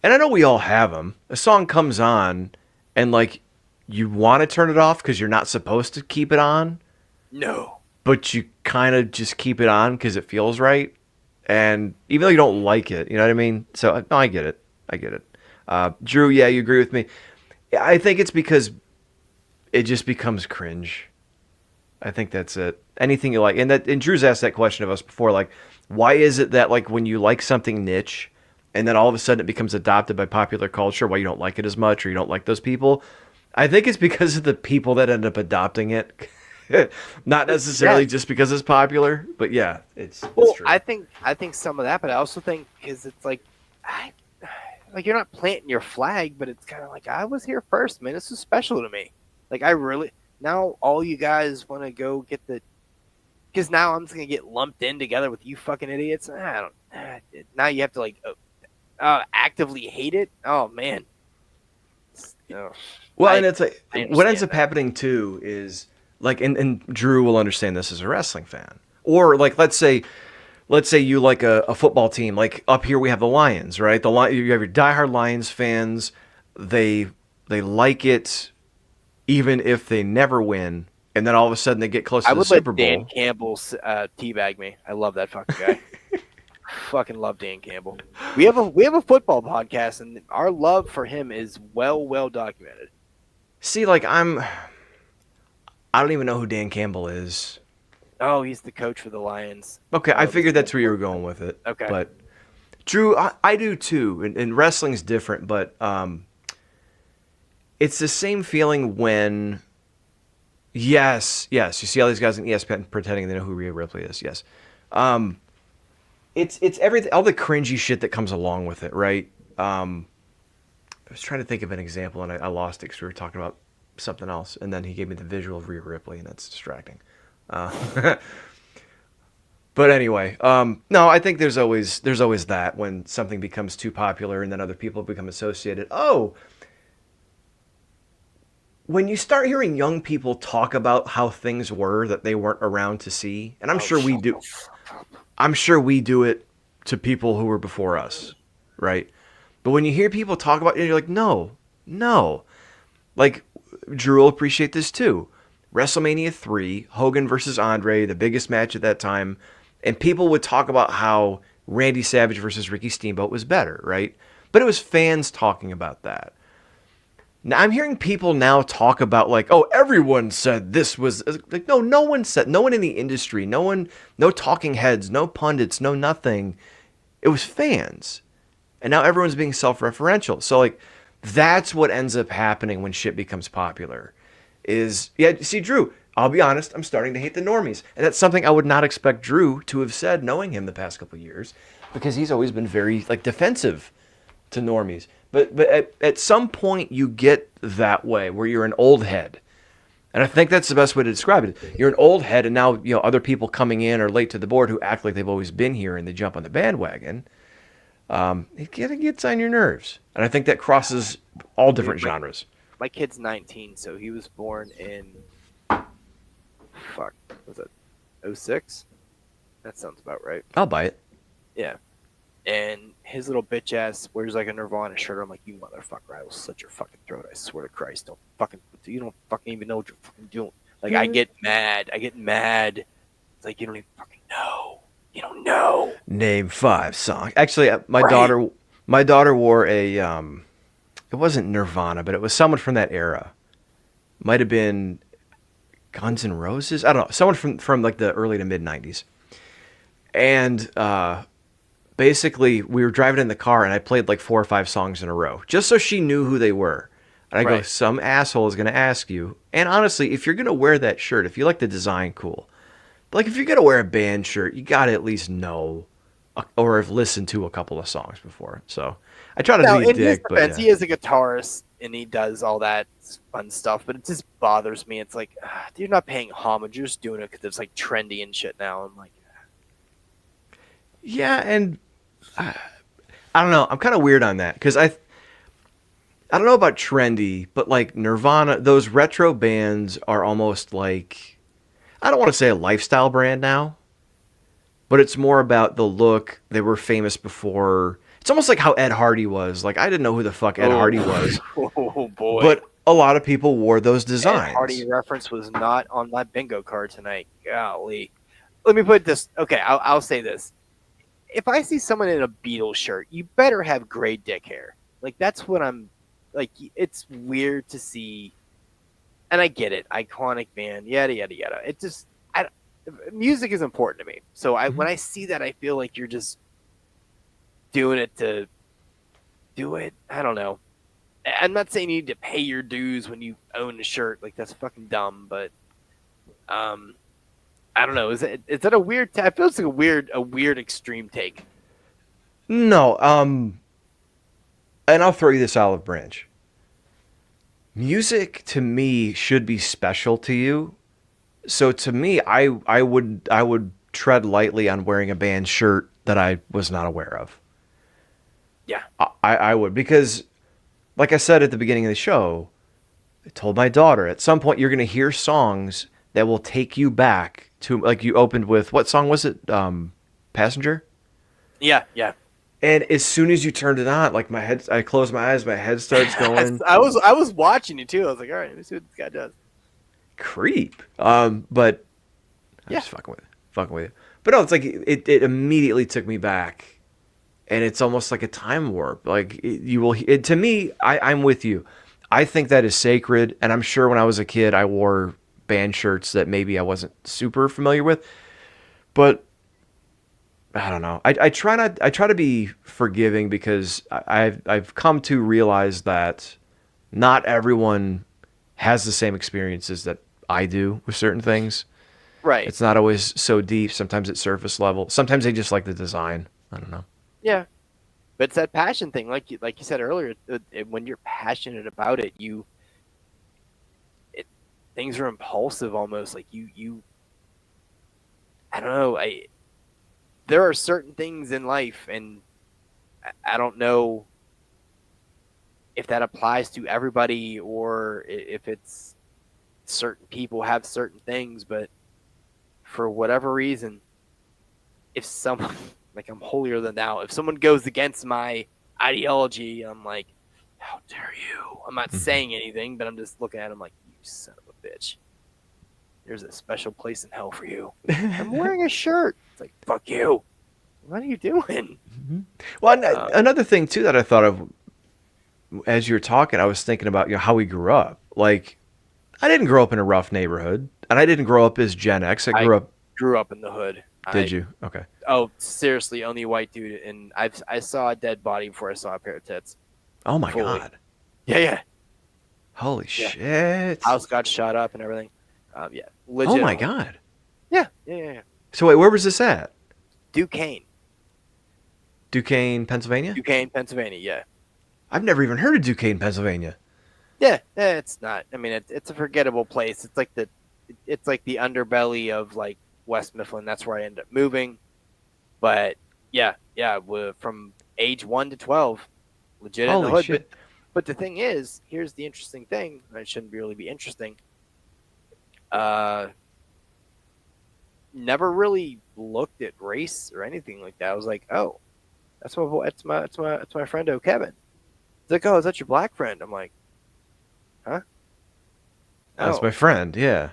And I know we all have them. A song comes on, and, like, you want to turn it off because you're not supposed to keep it on, No. but you kind of just keep it on because it feels right. And even though you don't like it, you know what I mean? So, no, I get it. I get it. Drew, yeah, you agree with me. I think it's because it just becomes cringe. I think that's it. Anything you like, and Drew's asked that question of us before, like, why is it that, like, when you like something niche, and then all of a sudden it becomes adopted by popular culture, why you don't like it as much or you don't like those people? I think it's because of the people that end up adopting it, not necessarily Yeah. just because it's popular. But yeah, it's Well, true. I think some of that, but I also think because it's like you're not planting your flag, but it's kind of like I was here first, man. This is special to me. Like I really now all you guys want to go get the because now I'm just gonna get lumped in together with you fucking idiots. I don't. Now you have to like actively hate it. Oh man. No. Well, and I it's like I what ends understand up that. happening too is like, and Drew will understand this as a wrestling fan, or like let's say you like a football team. Like up here we have the Lions, right? You have your diehard Lions fans. They like it even if they never win, and then all of a sudden they get close I to the would Super let Dan Bowl. Campbell teabag me. I love that fucking guy. Fucking love Dan Campbell. We have a football podcast, and our love for him is well documented. See, like I don't even know who Dan Campbell is. Oh, he's the coach for the Lions. Okay, I Oh, this figured is that's where you were important. going with it. Okay. But Drew, I do too, and wrestling's different, but it's the same feeling when, yes, you see all these guys in ESPN pretending they know who Rhea Ripley is. Yes, it's everything, all the cringy shit that comes along with it, right? I was trying to think of an example, and I lost it because we were talking about something else, and then he gave me the visual of Rhea Ripley, and that's distracting. But anyway, no, I think there's always that when something becomes too popular, and then other people become associated. Oh, when you start hearing young people talk about how things were that they weren't around to see, and I'm Oh, sure we shut do, the fuck up. I'm sure we do it to people who were before us, right? But when you hear people talk about it, you're like, no. Like, Drew will appreciate this too. WrestleMania 3, Hogan versus Andre, the biggest match at that time. And people would talk about how Randy Savage versus Ricky Steamboat was better, right? But it was fans talking about that. Now I'm hearing people now talk about like, oh, everyone said this was like, no one said, no one in the industry, no talking heads, no pundits, no nothing. It was fans. And now everyone's being self-referential. So like that's what ends up happening when shit becomes popular. Is yeah, see Drew, I'll be honest, I'm starting to hate the normies. And that's something I would not expect Drew to have said knowing him the past couple of years because he's always been very like defensive to normies. But at some point you get that way where you're an old head. And I think that's the best way to describe it. You're an old head, and now other people coming in are late to the board who act like they've always been here, and they jump on the bandwagon. It gets on your nerves, and I think that crosses all different genres. My kid's 19, so he was born in was it 06? That sounds about right. I'll buy it. Yeah. And his little bitch ass wears like a Nirvana shirt. I'm like, you motherfucker, I will slit your fucking throat. I swear to Christ. You don't fucking even know what you're fucking doing. Like, I get mad. It's like, you don't even fucking know. You don't know. Name 5 songs. Actually, my daughter wore a, it wasn't Nirvana, but it was someone from that era. Might have been Guns N' Roses. I don't know. Someone from like the early to mid 90s. And, basically, we were driving in the car, and I played like 4 or 5 songs in a row, just so she knew who they were. And I go, some asshole is going to ask you. And honestly, if you're going to wear that shirt, if you like the design, cool. But like, if you're going to wear a band shirt, you got to at least know or have listened to a couple of songs before. So I try to be a dick. But he is a guitarist, and he does all that fun stuff, but it just bothers me. It's like, you're not paying homage. You're just doing it because it's like trendy and shit now. I'm like, yeah, and I don't know. I'm kind of weird on that because I don't know about trendy, but like Nirvana, those retro bands are almost like, I don't want to say a lifestyle brand now, but it's more about the look. They were famous before. It's almost like how Ed Hardy was. Like, I didn't know who the fuck Ed Hardy was. Oh boy! But a lot of people wore those designs. Ed Hardy reference was not on my bingo card tonight. Golly. Let me put this. Okay, I'll say this. If I see someone in a Beatles shirt, you better have gray dick hair. Like, that's what I'm like. It's weird to see, and I get it. Iconic band, yada yada yada. It just, music is important to me. So when I see that, I feel like you're just doing it to do it. I don't know. I'm not saying you need to pay your dues when you own a shirt. Like, that's fucking dumb. But I don't know. Is that a weird? It feels like a weird extreme take. No. And I'll throw you this olive branch. Music to me should be special to you. So to me, I would tread lightly on wearing a band shirt that I was not aware of. Yeah. I would, because like I said at the beginning of the show, I told my daughter at some point you're going to hear songs that will take you back to, like you opened with, what song was it? Passenger? Yeah, yeah. And as soon as you turned it on, like I close my eyes, my head starts going. I was watching it too. I was like, all right, let me see what this guy does. Creep. But I'm just fucking with you. But no, it's like it immediately took me back. And it's almost like a time warp. Like to me, I'm with you. I think that is sacred. And I'm sure when I was a kid, I wore band shirts that maybe I wasn't super familiar with. But I don't know. I try to be forgiving because I've come to realize that not everyone has the same experiences that I do with certain things. Right. It's not always so deep. Sometimes it's surface level. Sometimes they just like the design. I don't know. Yeah, but it's that passion thing, like you said earlier. When you're passionate about it, things are impulsive almost. Like you. I don't know. There are certain things in life, and I don't know if that applies to everybody or if it's certain people have certain things, but for whatever reason, if someone, like, I'm holier than thou, if someone goes against my ideology, I'm like, how dare you? I'm not saying anything, but I'm just looking at him like, you son of a bitch. There's a special place in hell for you. I'm wearing a shirt. It's like, fuck you. What are you doing? Mm-hmm. Well, another thing too that I thought of as you were talking, I was thinking about how we grew up. Like, I didn't grow up in a rough neighborhood, and I didn't grow up as Gen X. I grew up in the hood. Did you? Okay. Oh, seriously, only white dude, and I saw a dead body before I saw a pair of tits. Oh my God. Yeah. Holy shit. House got shot up and everything. Yeah. Legit. Oh my God. Yeah. So wait, where was this at? Duquesne, Pennsylvania? Duquesne, Pennsylvania, yeah. I've never even heard of Duquesne, Pennsylvania. Yeah, it's not. I mean, it's a forgettable place. It's like the underbelly of like West Mifflin. That's where I ended up moving. But yeah, from age 1 to 12, legit in the Holy hood. But shit. but the thing is, here's the interesting thing. And it shouldn't really be interesting. Uh, Never really looked at race or anything like that. I was like, oh, that's my friend O'Kevin. It's like, oh, is that your black friend? I'm like, huh? That's my No, friend. Yeah.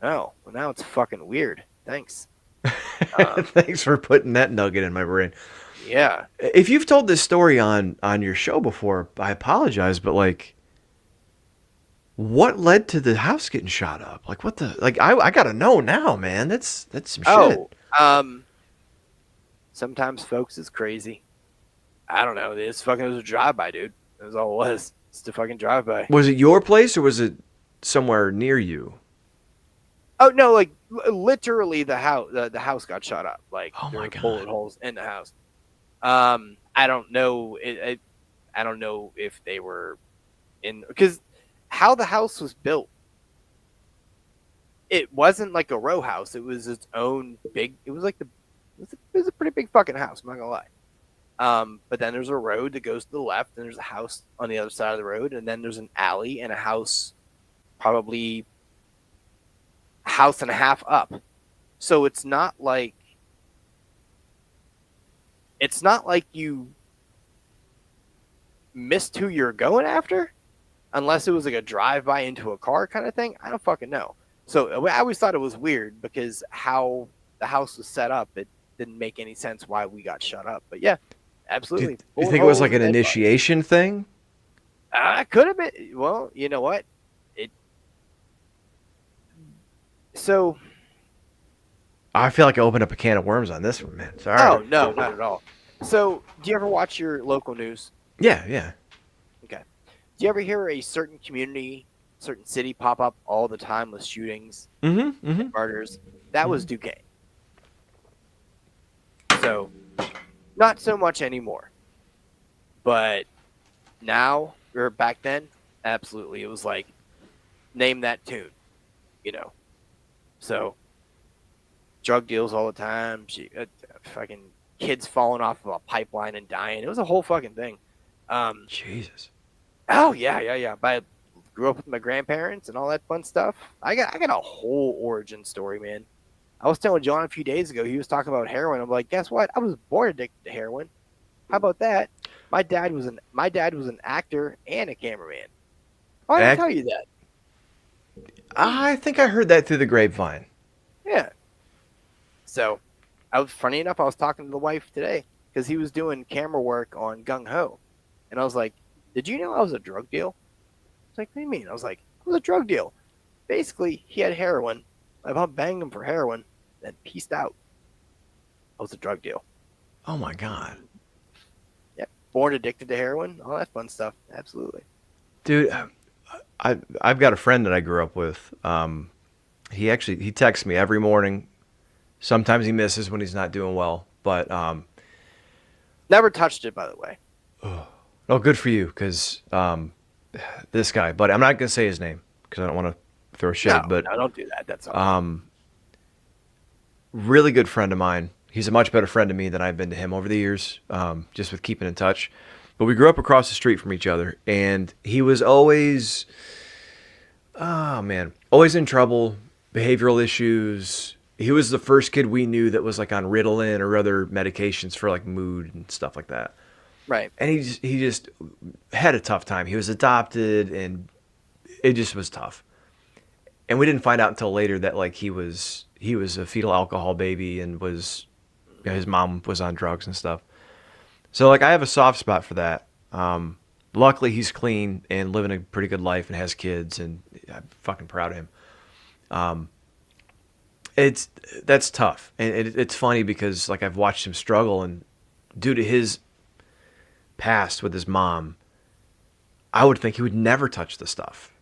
no. Well, now it's fucking weird. Thanks. Um, Thanks for putting that nugget in my brain. yeah. If you've told this story on your show before, I apologize, but like, what led to the house getting shot up? Like, what the? Like, I gotta know now, man. That's some Oh, shit. sometimes folks is crazy. I don't know. It was a drive by, dude. That was all it was. It's a fucking drive by. Was it your place or was it somewhere near you? Oh no, like literally the house got shot up. Like Oh there my were god. bullet holes in the house. I don't know. I don't know if they were in because how the house was built. It wasn't like a row house. It was its own big. It was like it was a pretty big fucking house. I'm not gonna lie. But then there's a road that goes to the left, and there's a house on the other side of the road, and then there's an alley and a house, probably a house and a half up. So it's not like you missed who you're going after, unless it was like a drive by into a car kind of thing. I don't fucking know. So I always thought it was weird because how the house was set up, it didn't make any sense why we got shut up. But yeah, Do absolutely. you Bullet think it was holes like and an dead bodies. initiation thing? Could have been. Well, you know what? It so. I feel like I opened up a can of worms on this one, man. Sorry. Oh no, not at all. So, do you ever watch your local news? Yeah, yeah. Okay. Do you ever hear a certain community, certain city pop up all the time with shootings Mm-hmm. and Mm-hmm. murders? That was Mm-hmm. Duquesne. So, not so much anymore. But now, or back then, absolutely. It was like, name that tune, you know. So, drug deals all the time. Fucking kids falling off of a pipeline and dying. It was a whole fucking thing. Um, Jesus. oh yeah. But I grew up with my grandparents and all that fun stuff. I got a whole origin story, man. I was telling John a few days ago. He was talking about heroin. I'm like, guess what? I was born addicted to heroin. How about that? My dad was an actor and a cameraman. Oh, I didn't Act- tell you that. I think I heard that through the grapevine. Yeah. So, I was funny enough. I was talking to the wife today because he was doing camera work on Gung Ho, and I was like, "Did you know I was a drug deal?" He's like, "What do you mean?" I was like, "I was a drug deal. Basically, he had heroin. My mom banged him for heroin, then pieced out. I was a drug deal. Oh my god. Yep. Born addicted to heroin, all that fun stuff. Absolutely. Dude, I've got a friend that I grew up with. He texts me every morning. Sometimes he misses when he's not doing well, but Never touched it, by the way. oh, good for you, because this guy. But I'm not gonna say his name because I don't want to throw shade. No, But no, don't do that. That's all right. really good friend of mine. He's a much better friend to me than I've been to him over the years, just with keeping in touch. But we grew up across the street from each other, and he was always, oh man, always in trouble, behavioral issues. He was the first kid we knew that was like on Ritalin or other medications for like mood and stuff like that. Right. And he just had a tough time. He was adopted, and it just was tough. And we didn't find out until later that like he was a fetal alcohol baby and was, you know, his mom was on drugs and stuff. So like I have a soft spot for that. Luckily he's clean and living a pretty good life and has kids, and I'm fucking proud of him. It's that's tough, and it's funny because like I've watched him struggle, and due to his past with his mom, I would think he would never touch the stuff.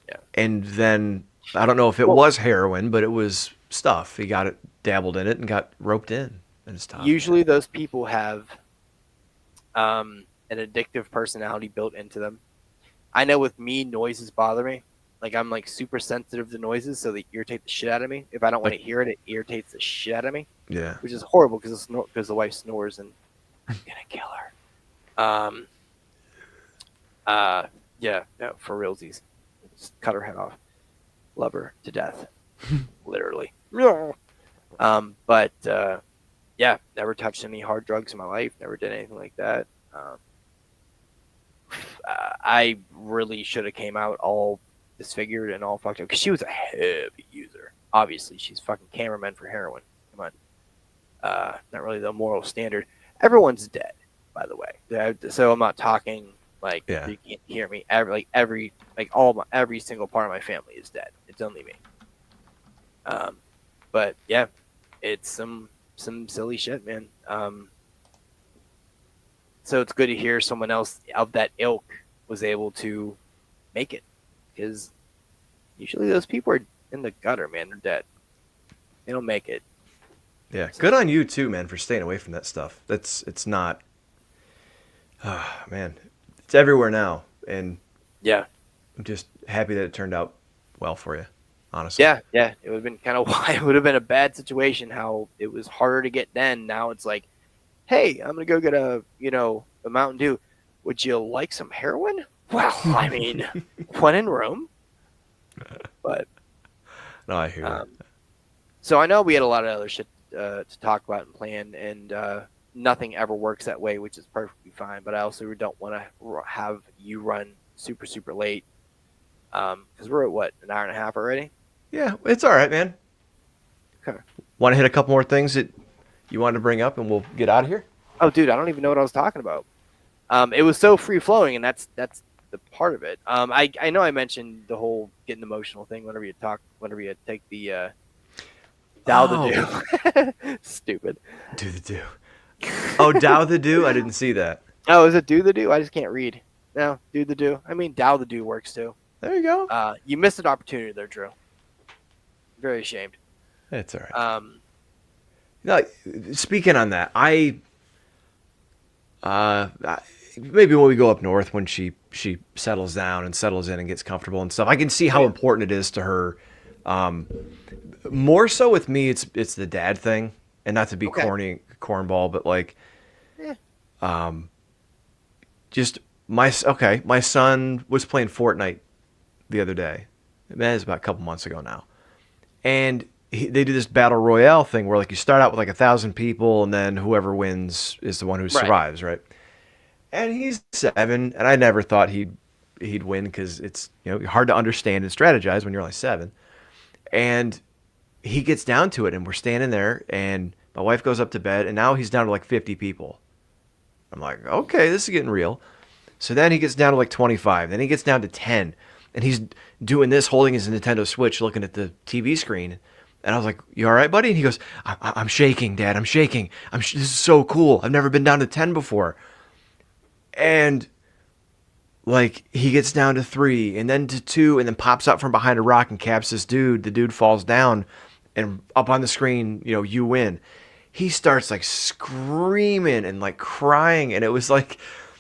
Yeah. And then I don't know if it Well, was heroin, but it was stuff. He got it, dabbled in it, and got roped in, and it's tough. usually those people have an addictive personality built into them. I know with me, noises bother me. Like I'm like super sensitive to noises, so they irritate the shit out of me. If I don't want Like, to hear it, it irritates the shit out of me, yeah. which is horrible because the wife snores and I'm gonna kill her. Uh, yeah, no, for realsies, just cut her head off. Love her to death, literally. But yeah, never touched any hard drugs in my life. Never did anything like that. I really should have came out all disfigured and all fucked up because she was a heavy user. Obviously, she's fucking cameraman for heroin. Come on, not really the moral standard. Everyone's dead, by the way. So I'm not talking like Yeah. you can't hear me. Every single part of my family is dead. It's only me. But yeah, it's some silly shit, man. So it's good to hear someone else of that ilk was able to make it, because usually those people are in the gutter, man. They're dead. They don't make it. Yeah. Good on you too, man, for staying away from that stuff. It's not. Man, it's everywhere now, and Yeah, I'm just happy that it turned out well for you. Honestly. yeah. It would have been kind of why it would have been a bad situation. How it was harder to get then. Now it's like, hey, I'm gonna go get a Mountain Dew. Would you like some heroin? Well, I mean, when in Rome. But No, I hear you. so I know we had a lot of other shit to talk about and plan, and nothing ever works that way, which is perfectly fine. But I also don't want to have you run super super late, because we're at what, an hour and a half already. Yeah, it's all right, man. Okay. Want to hit a couple more things that you wanted to bring up, and we'll get out of here? Oh, dude, I don't even know what I was talking about. It was so free flowing, and that's the part of it. I know I mentioned the whole getting emotional thing whenever you take the Dow the do. Stupid. Do the do. Oh, Dow the do? I didn't see that. Oh, is it do the do? I just can't read. No, do the do. I mean, Dow the do works too. There you go. You missed an opportunity there, Drew. Very ashamed. It's all right. No, speaking on that, maybe when we go up north, when she settles down and settles in and gets comfortable and stuff, I can see how important it is to her. More so with me, it's the dad thing, and not to be cornball, but like, just my son was playing Fortnite the other day. That is about a couple months ago now, and they do this battle royale thing where like you start out with like 1,000 people, and then whoever wins is the one who survives, right? And he's 7, and I never thought he'd win because it's hard to understand and strategize when you're only 7. And he gets down to it, and we're standing there, and my wife goes up to bed, and now he's down to like 50 people. I'm like, okay, this is getting real. So then he gets down to like 25, then he gets down to 10, and he's doing this, holding his Nintendo Switch, looking at the TV screen. And I was like, you all right, buddy? And he goes, I'm shaking, Dad. I'm shaking. This is so cool. I've never been down to 10 before. And like he gets down to 3 and then to 2 and then pops up from behind a rock and caps this dude. The dude falls down and up on the screen, you win. He starts like screaming and like crying. And it was like,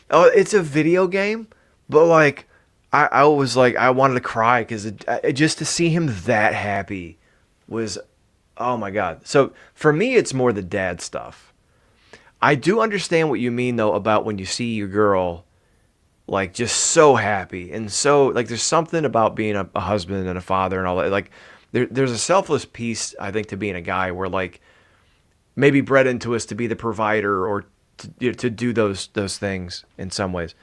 oh, it's a video game. But like, I was like, I wanted to cry because just to see him that happy was, oh my God. So for me, it's more the dad stuff. I do understand what you mean though about when you see your girl like just so happy and so like there's something about being a husband and a father and all that. Like there's a selfless piece I think to being a guy where like maybe bred into us to be the provider or to do those things in some ways.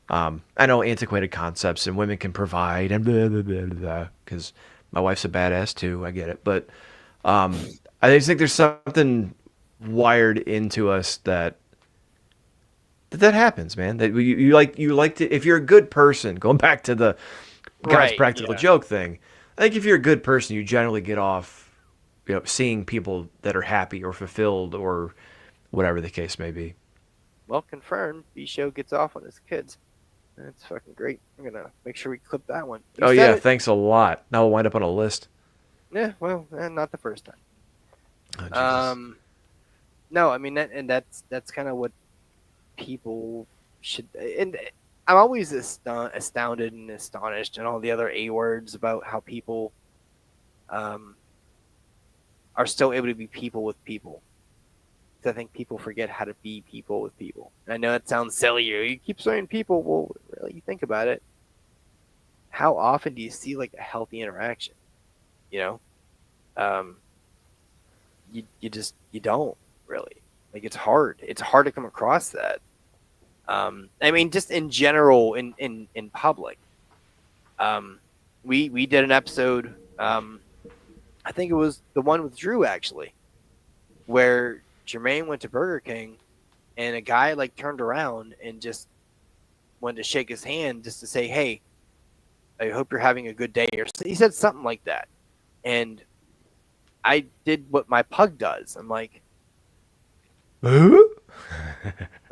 I know antiquated concepts and women can provide and blah blah blah blah because my wife's a badass too. I get it, but I just think there's something wired into us that happens, man. That you like to, if you're a good person, going back to the guy's practical joke thing. I think if you're a good person, you generally get off, seeing people that are happy or fulfilled or whatever the case may be. Well, confirmed. BShow gets off on his kids. That's fucking great. I'm gonna make sure we clip that one. Thanks a lot. Now we'll wind up on a list. Yeah, well, not the first time. Oh, no, I mean that's kind of what people should. And I'm always astounded and astonished and all the other A words about how people um, are still able to be people with people. I think people forget how to be people with people. And I know it sounds silly. You keep saying people. Well, really, you think about it. How often do you see like a healthy interaction? You know, um, you don't really. Like it's hard. It's hard to come across that. I mean, just in general, in public. Um, we did an episode. I think it was the one with Drew actually, where Jermaine went to Burger King, and a guy like turned around and just wanted to shake his hand just to say, "Hey, I hope you're having a good day." Or he said something like that, and I did what my pug does. I'm like,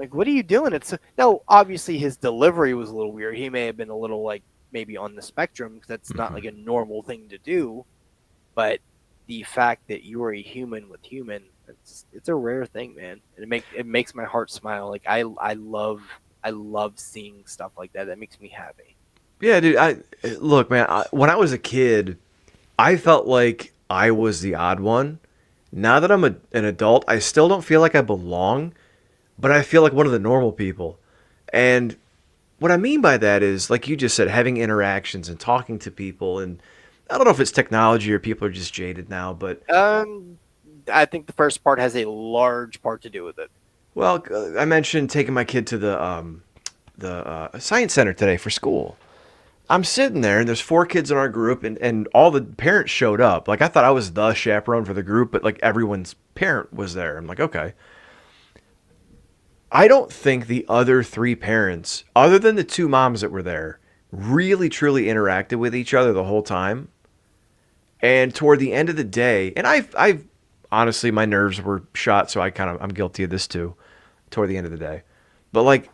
what are you doing? It's no, obviously his delivery was a little weird. He may have been a little like maybe on the spectrum because that's not like a normal thing to do. But the fact that you are a human with human, it's a rare thing, man. And it makes my heart smile. Like I love seeing stuff like that. That makes me happy. Yeah, dude. Look, man. When I was a kid, I felt like I was the odd one. Now that I'm an adult, I still don't feel like I belong, but I feel like one of the normal people. And what I mean by that is, like you just said, having interactions and talking to people. And I don't know if it's technology or people are just jaded now, but I think the first part has a large part to do with it. well, I mentioned taking my kid to the science center today for school. I'm sitting there, and there's four kids in our group, and all the parents showed up. Like, I thought I was the chaperone for the group, but like everyone's parent was there. I'm like, okay. I don't think the other three parents, other than the two moms that were there, really truly interacted with each other the whole time. And toward the end of the day, and I've honestly, my nerves were shot, so I'm guilty of this too. Toward the end of the day, but like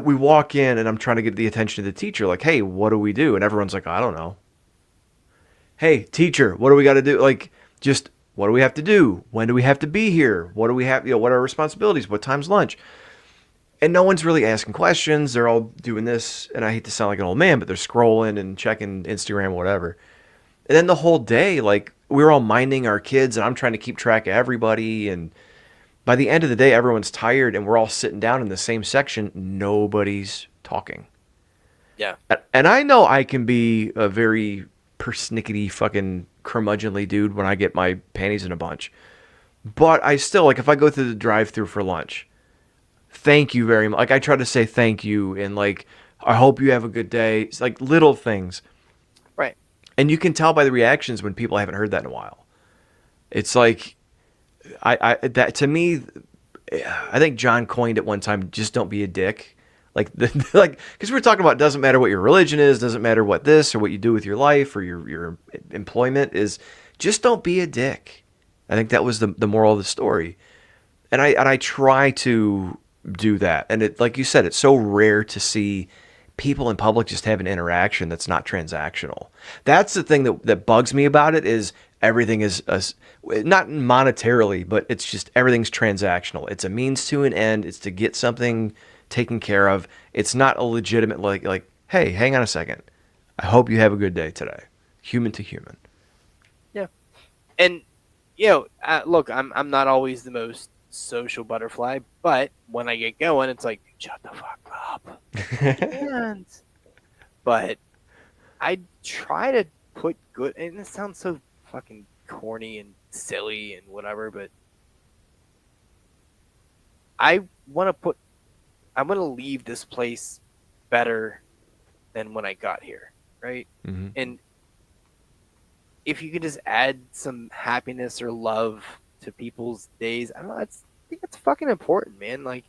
we walk in and I'm trying to get the attention of the teacher, like, hey, what do we do? And everyone's like, I don't know. Hey, teacher, what do we got to do? Like, just what do we have to do? When do we have to be here? What do we have? What are our responsibilities? What time's lunch? And no one's really asking questions. They're all doing this, and I hate to sound like an old man, but they're scrolling and checking Instagram, whatever. And then the whole day, like, we were all minding our kids, and I'm trying to keep track of everybody. And by the end of the day, everyone's tired, and we're all sitting down in the same section. Nobody's talking. Yeah. And I know I can be a very persnickety fucking curmudgeonly dude when I get my panties in a bunch. But I still, like, if I go through the drive-thru for lunch, thank you very much. Like, I try to say thank you and, like, I hope you have a good day. It's like little things. Right. And you can tell by the reactions when people haven't heard that in a while. It's like, that to me, I think John coined it one time, just don't be a dick. Like, like, because we're talking about, it doesn't matter what your religion is, doesn't matter what this or what you do with your life or your employment is, just don't be a dick. I think that was the moral of the story. And I try to do that. And it, like you said, it's so rare to see people in public just have an interaction that's not transactional. That's the thing that bugs me about it, is everything is not monetarily, but it's just everything's transactional. It's a means to an end. It's to get something taken care of. It's not a legitimate like, hey, hang on a second. I hope you have a good day today. Human to human. Yeah. And look, I'm not always the most social butterfly, but when I get going, it's like, shut the fuck up. And, but I try to put good, and it sounds so fucking corny and silly and whatever, but I want to leave this place better than when I got here, right? Mm-hmm. And if you could just add some happiness or love to people's days, I don't know. I think it's fucking important, man. Like,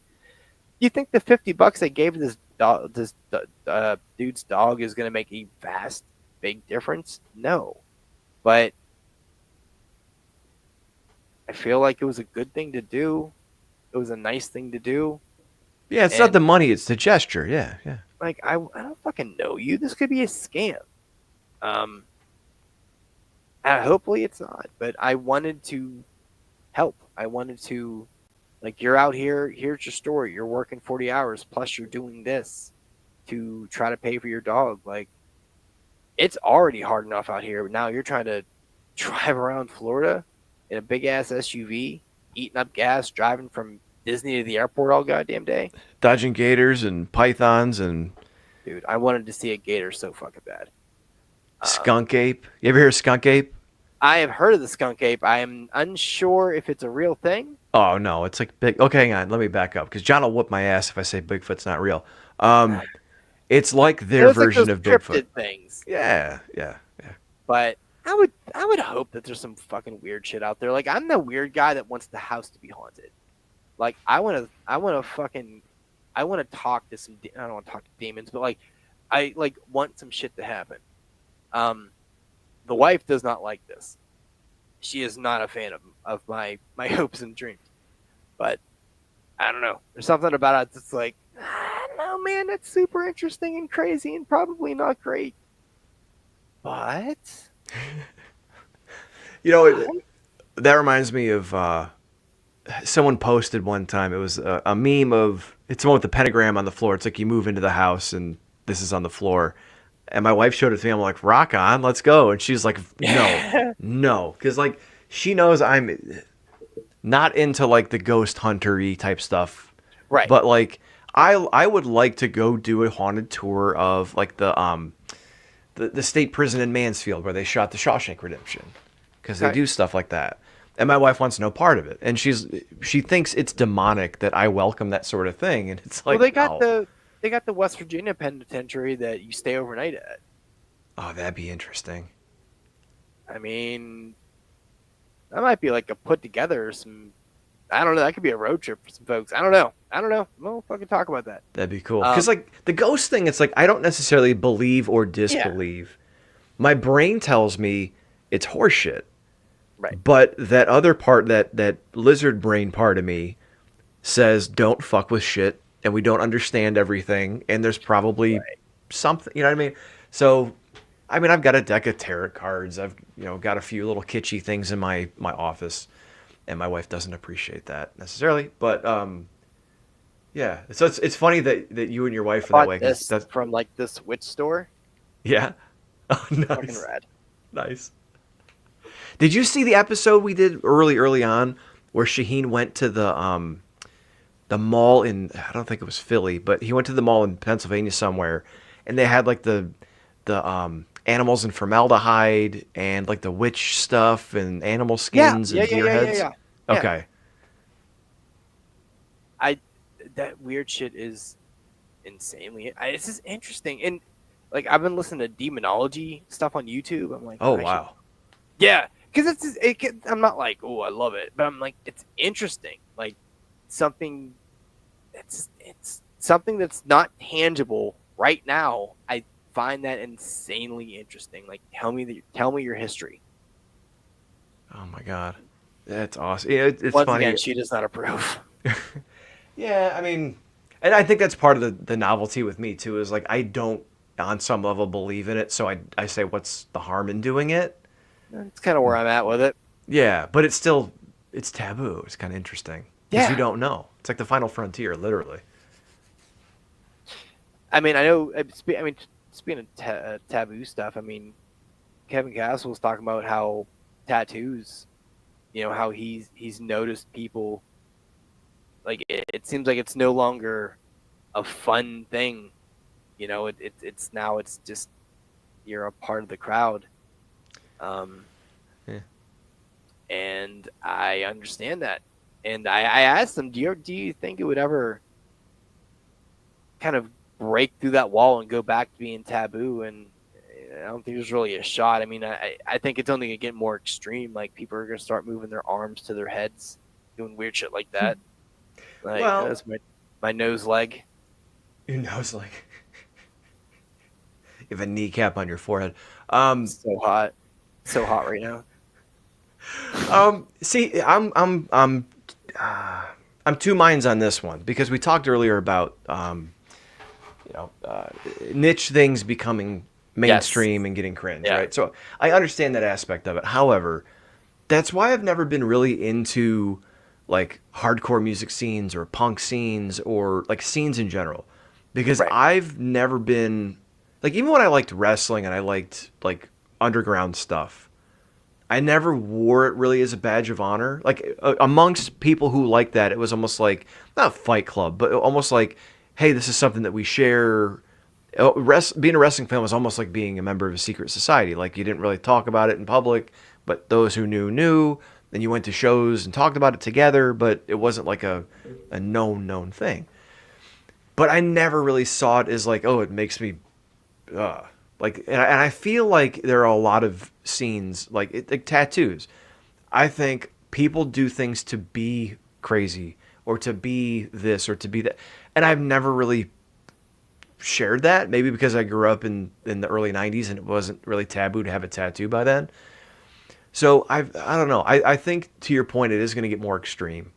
you think the $50 I gave this dog, dude's dog, is gonna make a vast, big difference? No, but I feel like it was a good thing to do. It was a nice thing to do. Yeah, it's not the money; it's the gesture. Yeah, yeah. Like, I don't fucking know you. This could be a scam. Hopefully it's not. But I wanted to help. I wanted to, like, you're out here. Here's your story. You're working 40 hours plus you're doing this. to try to pay for your dog. Like, it's already hard enough out here, but now you're trying to drive around Florida in a big ass SUV, eating up gas, driving from Disney to the airport all goddamn day. Dodging gators and pythons and Dude, I wanted to see a gator so fucking bad. skunk ape. You ever hear of skunk ape? I have heard of the skunk ape. I am unsure if it's a real thing. Oh no, it's like big. Okay, hang on. Let me back up because John will whoop my ass if I say Bigfoot's not real. Um, it's like their There's like version those of Bigfoot. cryptid things. Yeah, yeah, yeah. But I would hope that there's some fucking weird shit out there. Like, I'm the weird guy that wants the house to be haunted. Like, I want to talk to some. I don't want to talk to demons, but like, I like want some shit to happen. The wife does not like this. She is not a fan of my hopes and dreams. But I don't know. There's something about it that's like, I don't know, man. That's super interesting and crazy and probably not great. But You know, that reminds me of someone posted one time. It was a meme of it's the one with the pentagram on the floor. It's like you move into the house and this is on the floor. And my wife showed it to me. I'm like, rock on, let's go. And she's like, no, no. Because, like, she knows I'm not into, like, the ghost hunter-y type stuff. right. But, like, I would like to go do a haunted tour of, like, the state prison in Mansfield where they shot the Shawshank Redemption. Because they do stuff like that. And my wife wants no part of it. And she thinks it's demonic that I welcome that sort of thing. And it's like, well, they got the West Virginia penitentiary that you stay overnight at. oh, that'd be interesting. I mean, that might be like a put together or some. I don't know. That could be a road trip for some folks. I don't know. We'll fucking talk about that. That'd be cool. Because, like, the ghost thing, it's like I don't necessarily believe or disbelieve. Yeah. My brain tells me it's horseshit. Right. But that other part, that lizard brain part of me says, don't fuck with shit. And we don't understand everything. And there's probably something, you know what I mean? So, I mean, I've got a deck of tarot cards. I've, got a few little kitschy things in my office. And my wife doesn't appreciate that necessarily. But, yeah. So it's funny that you and your wife are that way. That's from, like, this witch store. Yeah. Oh, nice. Fucking rad. Nice. Did you see the episode we did early on where Shaheen went to the mall in, I don't think it was Philly, but he went to the mall in Pennsylvania somewhere, and they had like the animals in formaldehyde and like the witch stuff and animal skins and deer heads? Yeah. Okay. That weird shit is insanely. This is interesting, and like I've been listening to demonology stuff on YouTube. I'm like, oh wow, yeah, because I'm not like, oh, I love it, but I'm like, it's interesting, like something. It's something that's not tangible right now. I find that insanely interesting. Like, tell me your history. Oh my god, that's awesome. Yeah, it's Once funny. Again, she does not approve. Yeah, I mean, and I think that's part of the novelty with me too. Is like I don't, on some level, believe in it, so I say, what's the harm in doing it? That's kind of where I'm at with it. Yeah, but it's taboo. It's kind of interesting because you don't know. It's like the final frontier, literally. I mean, I know. Speaking of taboo stuff, I mean, Kevin Castle was talking about how tattoos, how he's noticed people. Like it seems like it's no longer a fun thing, it's now it's just you're a part of the crowd. Yeah. And I understand that. And I asked him, do you think it would ever kind of break through that wall and go back to being taboo? And I don't think there's really a shot. I mean, I think it's only going to get more extreme. Like, people are going to start moving their arms to their heads, doing weird shit like that. Like, that's my nose leg. Your nose leg. You have a kneecap on your forehead. So hot right now. See, I'm two minds on this one because we talked earlier about niche things becoming mainstream and getting cringe, right? So I understand that aspect of it. However, that's why I've never been really into like hardcore music scenes or punk scenes or like scenes in general, because Right. I've never been like, even when I liked wrestling and I liked like underground stuff, I never wore it really as a badge of honor. Like amongst people who like that, it was almost like not a fight club, but almost like, hey, this is something that we share. Being a wrestling fan was almost like being a member of a secret society. Like you didn't really talk about it in public, but those who knew knew. Then you went to shows and talked about it together, but it wasn't like a known thing. But I never really saw it as like, oh, it makes me uh, like, and I feel like there are a lot of scenes like tattoos. I think people do things to be crazy or to be this or to be that, and I've never really shared that. Maybe because I grew up in the early '90s and it wasn't really taboo to have a tattoo by then. So I don't know. I think to your point, it is going to get more extreme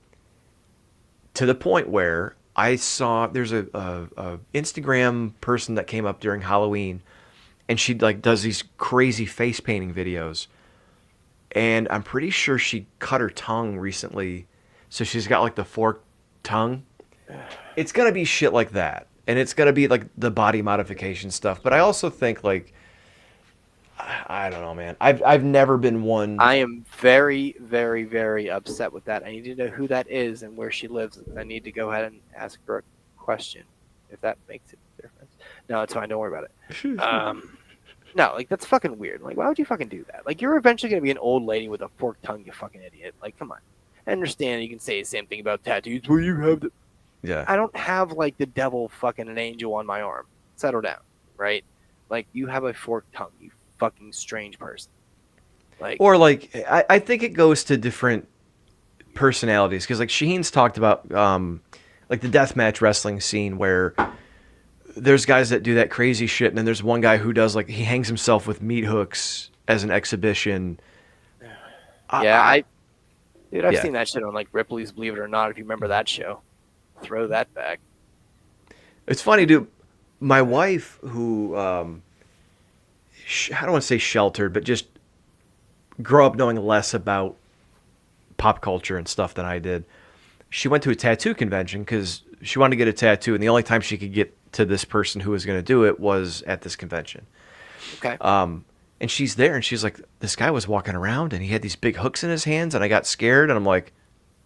to the point where I saw there's a Instagram person that came up during Halloween, and she like does these crazy face painting videos, and I'm pretty sure she cut her tongue recently, so she's got like the forked tongue. It's gonna be shit like that, and it's gonna be like the body modification stuff. But I also think like I don't know, man. I've never been one. I am very, very, very upset with that. I need to know who that is and where she lives. I need to go ahead and ask her a question, if that makes a difference. No, it's fine. Don't worry about it. No, like that's fucking weird. Like, why would you fucking do that? Like, you're eventually gonna be an old lady with a forked tongue, you fucking idiot. Like, come on. I understand you can say the same thing about tattoos. Where you have the Yeah. I don't have like the devil fucking an angel on my arm. Settle down, right? Like, you have a forked tongue, you fucking strange person. Like, Or like I think it goes to different personalities because like Sheen's talked about like the deathmatch wrestling scene where there's guys that do that crazy shit, and then there's one guy who does like he hangs himself with meat hooks as an exhibition. yeah, dude, I've Yeah. seen that shit on like Ripley's Believe It or Not. If you remember that show, throw that back. It's funny, dude. My wife, who I don't want to say sheltered, but just grew up knowing less about pop culture and stuff than I did. She went to a tattoo convention because she wanted to get a tattoo, and the only time she could get to this person who was going to do it was at this convention. Okay. And she's there, and she's like, "This guy was walking around, and he had these big hooks in his hands, and I got scared." And I'm like,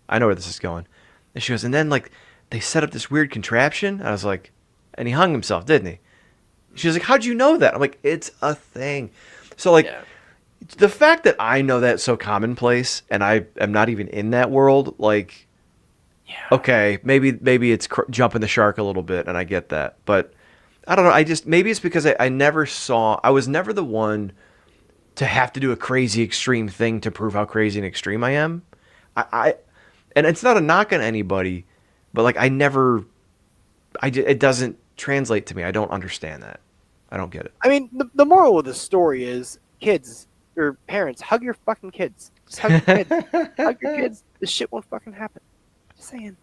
"I know where this is going." And she goes, "And then like they set up this weird contraption." I was like, "And he hung himself, didn't he?" She was like, "How'd you know that?" I'm like, "It's a thing." So like Yeah. the fact that I know that's so commonplace, and I am not even in that world, like, Yeah. okay, maybe it's jumping the shark a little bit, and I get that, but I don't know. I just maybe it's because I never saw. I was never the one to have to do a crazy extreme thing to prove how crazy and extreme I am. I and it's not a knock on anybody, but like I never. It doesn't translate to me. I don't understand that. I don't get it. I mean, the moral of the story is, kids or parents, hug your fucking kids. Just hug your kids. Hug your kids. This shit won't fucking happen. Just saying.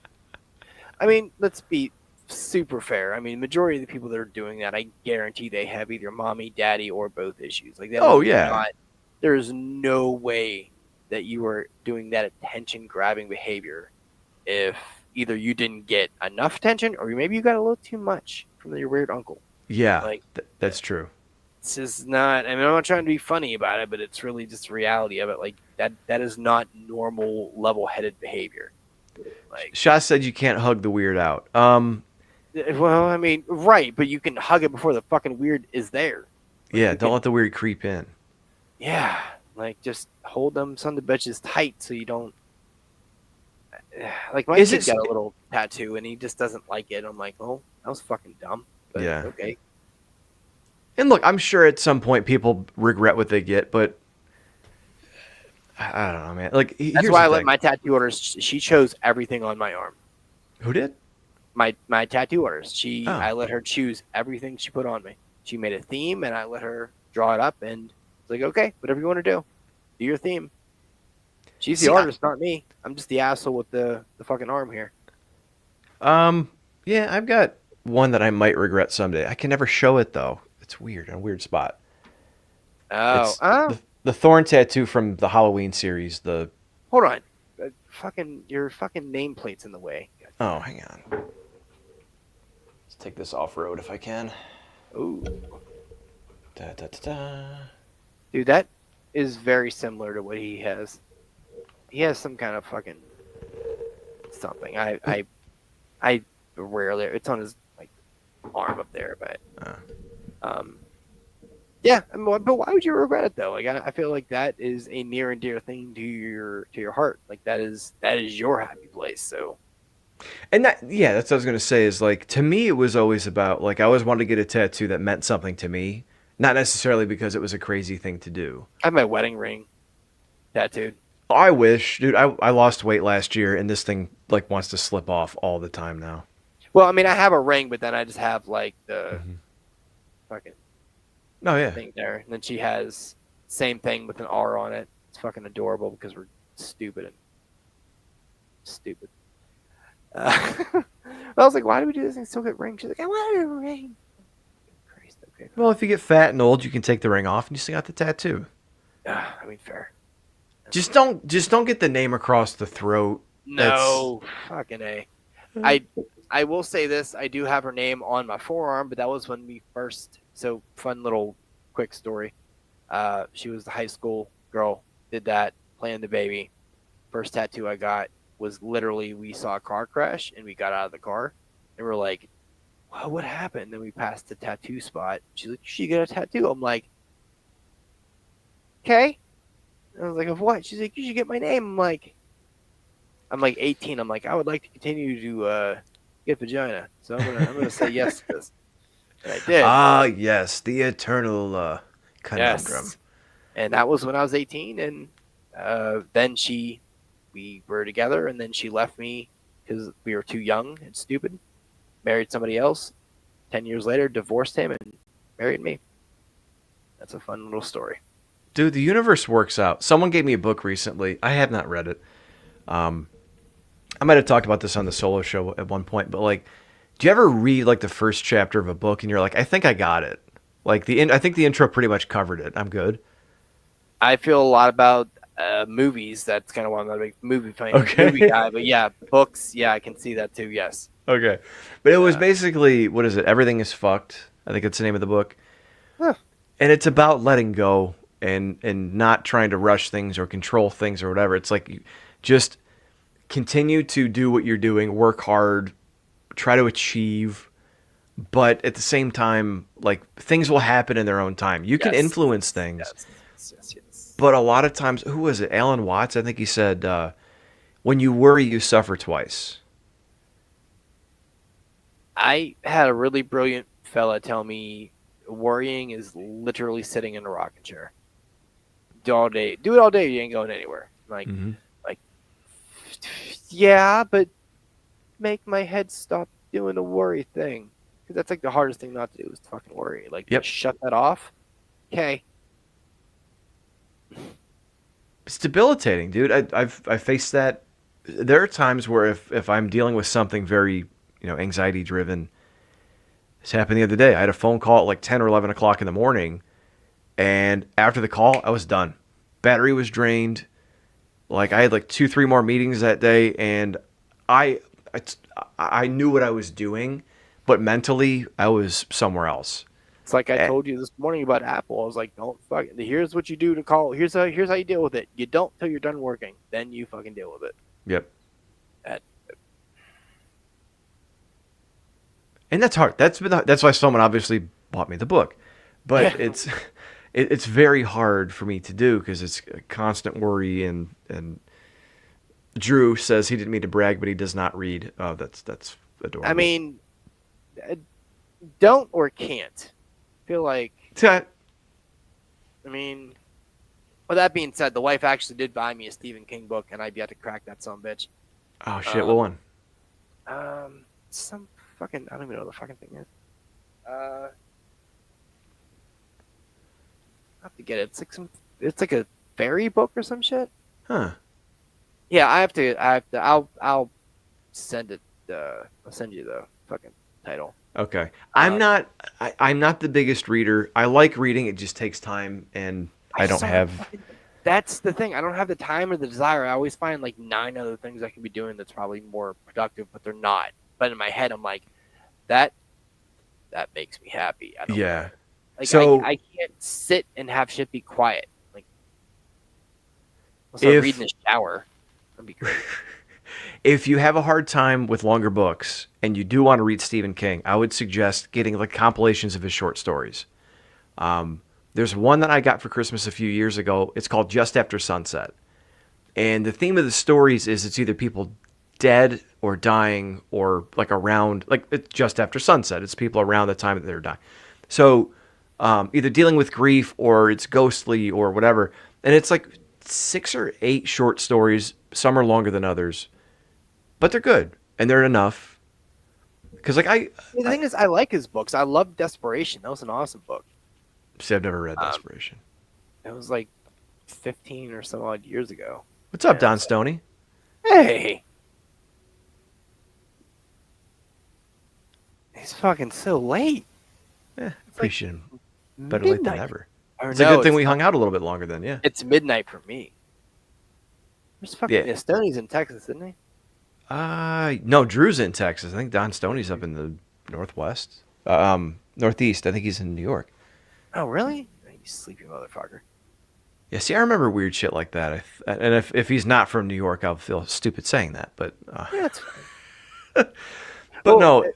I mean, let's be super fair. I mean, majority of the people that are doing that, I guarantee they have either mommy, daddy, or both issues. Like, that Oh is yeah, not. There is no way that you are doing that attention grabbing behavior if either you didn't get enough attention or maybe you got a little too much from your weird uncle. yeah. Like, That's true. it's just not. I mean, I'm not trying to be funny about it, but it's really just the reality of it. Like, that is not normal, level-headed behavior. Like, Shah said you can't hug the weird out. well, I mean, right, but you can hug it before the fucking weird is there. Like, Yeah, you don't can, let the weird creep in. yeah, like just hold them son of the bitches tight so you don't. Like, my Is kid it? got a little tattoo and he just doesn't like it. I'm like, oh, that was fucking dumb. But Yeah. okay. And look, I'm sure at some point people regret what they get, but I don't know, man. Like, That's here's why the I let thing. my tattoo artist. She chose everything on my arm. Who did? My tattoo artist. Oh. I let her choose everything she put on me. She made a theme, and I let her draw it up. And it's like, okay, whatever you want to do your theme. She's the See, artist, not me. I'm just the asshole with the fucking arm here. Yeah, I've got one that I might regret someday. I can never show it though. It's weird, in a weird spot. Oh, It's the thorn tattoo from the Halloween series. The hold on. Your fucking nameplate's in the way. oh, hang on. Let's take this off road if I can. Ooh, Da, da, da, da. dude, that is very similar to what he has. He has some kind of fucking something. I rarely. It's on his like arm up there, but um, yeah. I mean, but why would you regret it though? Like I feel like that is a near and dear thing to your heart. Like that is your happy place. So And that's what I was gonna say. Is like to me, it was always about like I always wanted to get a tattoo that meant something to me, not necessarily because it was a crazy thing to do. I have my wedding ring tattooed. I wish, dude. I lost weight last year, and this thing like wants to slip off all the time now. Well, I mean, I have a ring, but then I just have like the fucking Oh yeah. thing there, and then she has same thing with an R on it. It's fucking adorable because we're stupid and stupid. I was like, why do we do this thing? Still get ring? She's like, I want a ring. Christ, okay. Well, if you get fat and old, you can take the ring off, and you still got the tattoo. I mean, fair. Just don't get the name across the throat. No, fucking A. I will say this. I do have her name on my forearm, but that was when we first. So fun little quick story. She was the high school girl. Did that, planned the baby. First tattoo I got was literally we saw a car crash and we got out of the car and we're like, wow, what happened? Then we passed the tattoo spot. She's like, you should get a tattoo. I'm like, okay. I was like, of what? She's like, you should get my name. I'm like 18. I'm like, I would like to continue to get vagina. So I'm gonna say yes to this. And I did. Ah, yes, the eternal conundrum. Yes. And that was when I was 18. And then we were together, and then she left me because we were too young and stupid. Married somebody else. 10 years later, divorced him and married me. That's a fun little story. Dude, the universe works out. Someone gave me a book recently. I have not read it. I might have talked about this on the solo show at one point, but like, do you ever read like the first chapter of a book and you're like, I think I got it. Like I think the intro pretty much covered it. I'm good. I feel a lot about movies. That's kind of why I'm not a big movie guy. But yeah, books. Yeah, I can see that too. Yes. Okay, but it was basically what is it? Everything is fucked. I think it's the name of the book, and it's about letting go and not trying to rush things or control things or whatever. It's like just continue to do what you're doing, work hard, try to achieve, but at the same time, like things will happen in their own time. You can influence things. Yes. But a lot of times, who was it? Alan Watts, I think he said, when you worry, you suffer twice. I had a really brilliant fella tell me worrying is literally sitting in a rocking chair. Do it all day, you ain't going anywhere. Like, yeah, but make my head stop doing the worry thing. Because that's like the hardest thing not to do is to fucking worry. Like, just shut that off. Okay. It's debilitating, dude. I faced that. There are times where if I'm dealing with something very, anxiety driven, this happened the other day. I had a phone call at like 10 or 11 o'clock in the morning, and after the call, I was done. Battery was drained. Like I had like 2-3 more meetings that day, and I knew what I was doing, but mentally I was somewhere else. It's like I told you this morning about Apple. I was like, don't fuck it. Here's what you do to call. Here's how you deal with it. You don't till you're done working. Then you fucking deal with it. Yep. And that's hard. That's why someone obviously bought me the book. But it's very hard for me to do because it's a constant worry. And Drew says he didn't mean to brag, but he does not read. Oh, that's adorable. I mean, don't or can't. I feel like. I mean, with that being said, the wife actually did buy me a Stephen King book, and I've yet to crack that son of a bitch. Oh shit! What one? Some fucking. I don't even know what the fucking thing is. I have to get it. It's like a fairy book or some shit. Huh. Yeah, I have to. I'll send it. I'll send you the fucking title. Okay. I'm not the biggest reader. I like reading. It just takes time, and I don't have. That's the thing. I don't have the time or the desire. I always find like 9 other things I could be doing that's probably more productive, but they're not. But in my head, I'm like, that that makes me happy. I don't Yeah. care. Like So I can't sit and have shit be quiet. Like unless I read in if the shower, that'd be great. if you have a hard time with longer books and you do want to read Stephen King, I would suggest getting like compilations of his short stories. There's one that I got for Christmas a few years ago. It's called Just After Sunset. And the theme of the stories is it's either people dead or dying or like around, like it's just after sunset. It's people around the time that they're dying. So either dealing with grief or it's ghostly or whatever. And it's like 6 or 8 short stories. Some are longer than others, but they're good and they're enough. Because like The thing is, I like his books. I love Desperation. That was an awesome book. see, I've never read Um, Desperation. it was like 15 or so odd years ago. What's up, And Don it's like, Stoney? hey, it's fucking so late. It's like Appreciate him. Better late than midnight. never. Or It's a no, good thing it's we not. hung out a little bit longer then, yeah. It's midnight for me. There's fucking Yeah. Stoney's in Texas, isn't he? No, Drew's in Texas. I think Don Stoney's up in the northwest, northeast. I think he's in New York. Oh, really? You sleepy motherfucker. Yeah, see, I remember weird shit like that. And if he's not from New York, I'll feel stupid saying that. But Yeah, it's but well, no,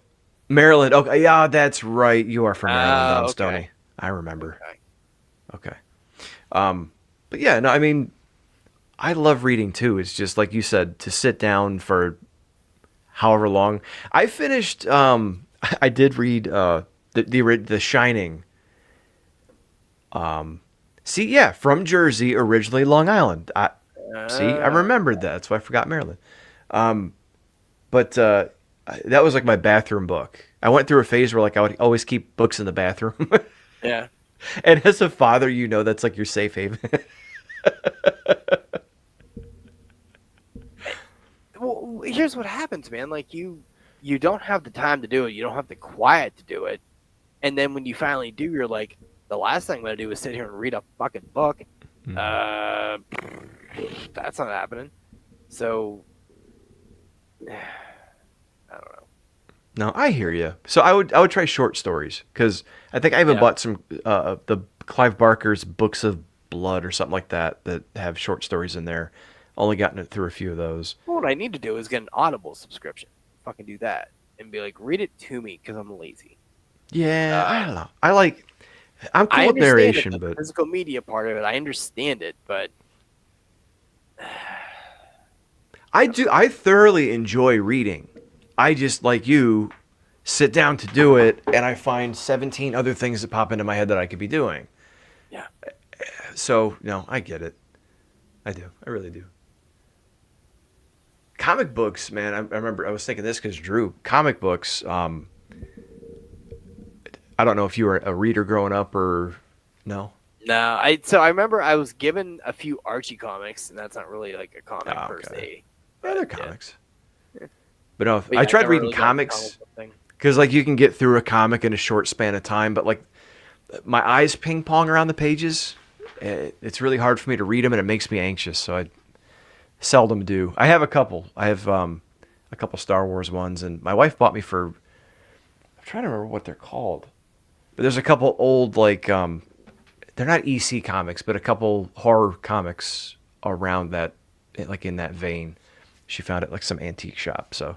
Maryland. Okay, yeah, that's right. You are from Maryland, Don okay. Stoney. I remember. Okay. Okay. But yeah, no, I mean, I love reading too. It's just like you said, to sit down for however long. I finished. I did read the Shining. See, yeah, from Jersey, originally Long Island. I remembered that. That's why I forgot Maryland. But that was like my bathroom book. I went through a phase where like I would always keep books in the bathroom. Yeah. And as a father, you know that's like your safe haven. Well, here's what happens, man. Like you don't have the time to do it. You don't have the quiet to do it. And then when you finally do, you're like, the last thing I'm gonna do is sit here and read a fucking book. That's not happening. So I don't know. No, I hear you. So I would try short stories because I think I even bought some the Clive Barker's Books of Blood or something like that have short stories in there. Only gotten it through a few of those. Well, what I need to do is get an Audible subscription. Fucking do that and be like, read it to me because I'm lazy. Yeah, I don't know. I'm cool I with understand narration, the but physical media part of it. I understand it, but I thoroughly enjoy reading. I just like you sit down to do it, and I find 17 other things that pop into my head that I could be doing. yeah. So no, I get it. I do. I really do. Comic books, man. I remember I was thinking this because Drew, comic books. I don't know if you were a reader growing up or no. No, I remember I was given a few Archie comics, and that's not really like a comic per se. Yeah, they're comics. But no, But I yeah, tried never reading really got the comics comic book thing. because like you can get through a comic in a short span of time, but like my eyes ping pong around the pages. It's really hard for me to read them, and it makes me anxious. So I seldom do. I have a couple. I have a couple Star Wars ones, and my wife bought me for. I'm trying to remember what they're called, but there's a couple old like they're not EC comics, but a couple horror comics around that, like in that vein. She found it like some antique shop. So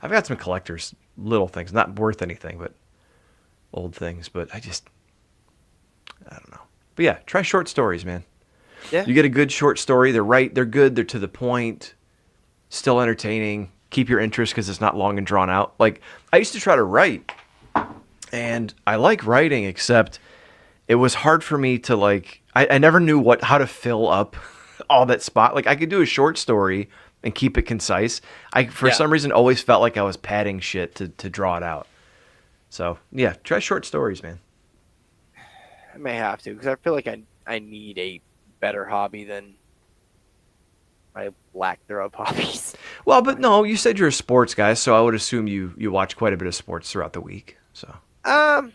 I've got some collectors, little things, not worth anything, but old things. But I don't know. But yeah, try short stories, man. Yeah. You get a good short story. They're good. They're to the point. Still entertaining. Keep your interest because it's not long and drawn out. Like I used to try to write, and I like writing, except it was hard for me to like. I never knew how to fill up all that spot. Like I could do a short story and keep it concise. I for some reason always felt like I was padding shit to draw it out. So yeah, try short stories, man. I may have to because I feel like I need a better hobby than my lack thereof hobbies. Well, but no, you said you're a sports guy, so I would assume you watch quite a bit of sports throughout the week. So I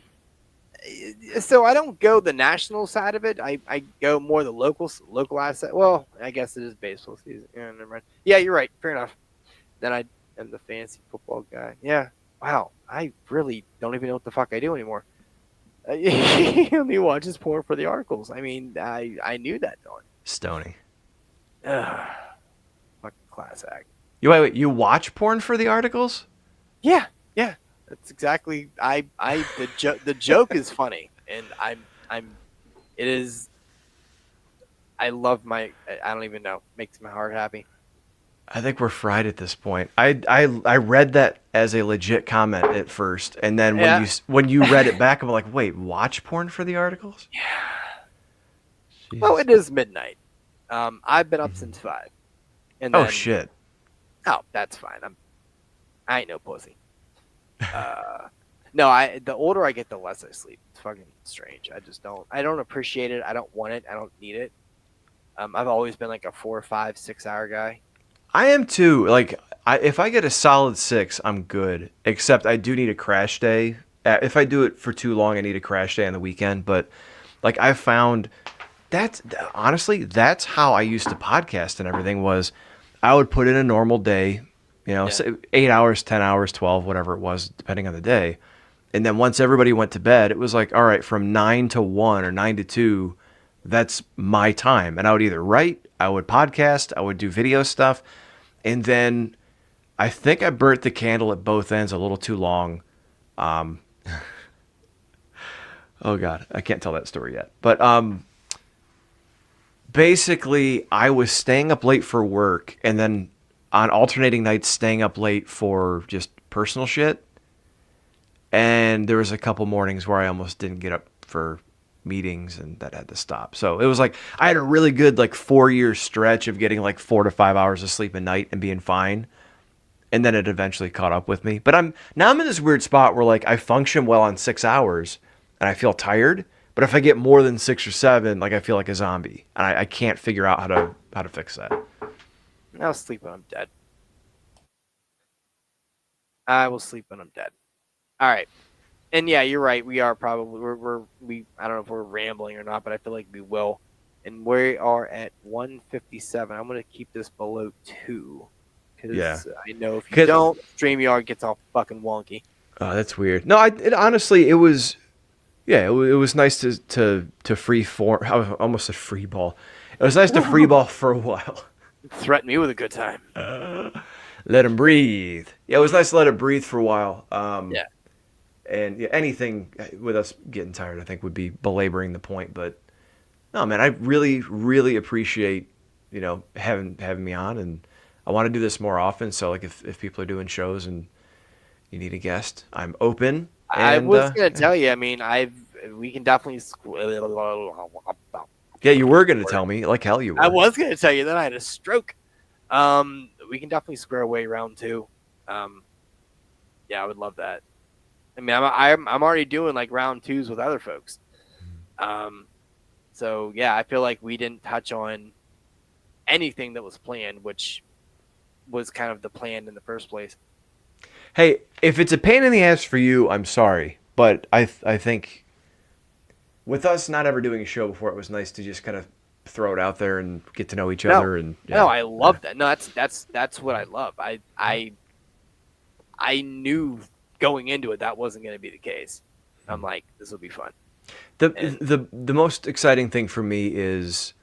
don't go the national side of it. I go more the localized side. Well, I guess it is baseball season. Yeah, never mind. Yeah, you're right. Fair enough. Then I am the fantasy football guy. Yeah. Wow. I really don't even know what the fuck I do anymore. He only watches porn for the articles. I mean, I knew that, Don. Stony. Ugh, fucking class act. You wait. You watch porn for the articles? Yeah, yeah. That's exactly. The joke is funny, and I'm. It is. I love my. I don't even know. Makes my heart happy. I think we're fried at this point. I read that as a legit comment at first, and then Yeah. when you read it back, I'm like, wait, watch porn for the articles? Well, Jesus. it is midnight. I've been up since 5, and Oh then shit. oh, that's fine. I ain't no pussy. No, the older I get, the less I sleep. It's fucking strange. I don't appreciate it. I don't want it. I don't need it. I've always been like a 4, 5, 6 hour guy. I am too. Like, if I get a solid 6, I'm good. Except I do need a crash day. If I do it for too long, I need a crash day on the weekend. But like, I found that's honestly that's how I used to podcast and everything was. I would put in a normal day, Yeah. say 8 hours, 10 hours, 12, whatever it was, depending on the day. And then once everybody went to bed, it was like, all right, from 9 to 1 or 9 to 2, that's my time. And I would either write, I would podcast, I would do video stuff. And then I think I burnt the candle at both ends a little too long. Um, oh God, I can't tell that story yet. But basically, I was staying up late for work and then on alternating nights staying up late for just personal shit. And there was a couple mornings where I almost didn't get up for meetings and that had to stop. So it was like I had a really good like 4-year stretch of getting like 4 to 5 hours of sleep a night and being fine. And then it eventually caught up with me. But I'm in this weird spot where like I function well on 6 hours and I feel tired. But if I get more than 6 or 7, like I feel like a zombie. And I can't figure out how to fix that. I'll sleep when I'm dead. I will sleep when I'm dead. All right. And yeah, you're right. We are probably we I don't know if we're rambling or not, but I feel like we will. And we are at 157. I'm gonna keep this below 2 because Yeah. I know if you 'Cause- don't, StreamYard gets all fucking wonky. Oh, that's weird. No, honestly, it was, yeah, it was nice to free form. I was almost a free ball. It was nice to free ball for a while. Threaten me with a good time. Let him breathe. Yeah, it was nice to let it breathe for a while. Yeah. And yeah, anything with us getting tired, I think, would be belaboring the point. But no, man, I really, really appreciate having me on, and I want to do this more often. So like, if people are doing shows and you need a guest, I'm open. I And, was gonna tell you. I mean, we can definitely. yeah, you were gonna tell me like hell you were. I was gonna tell you that I had a stroke. We can definitely square away round 2. Yeah, I would love that. I mean, I'm already doing like round 2s with other folks. So yeah, I feel like we didn't touch on anything that was planned, which was kind of the plan in the first place. Hey, if it's a pain in the ass for you, I'm sorry, but I think with us not ever doing a show before, it was nice to just kind of throw it out there and get to know each other. And no, I love that. No, that's what I love. I knew going into it that wasn't going to be the case. I'm like, this will be fun. The most exciting thing for me is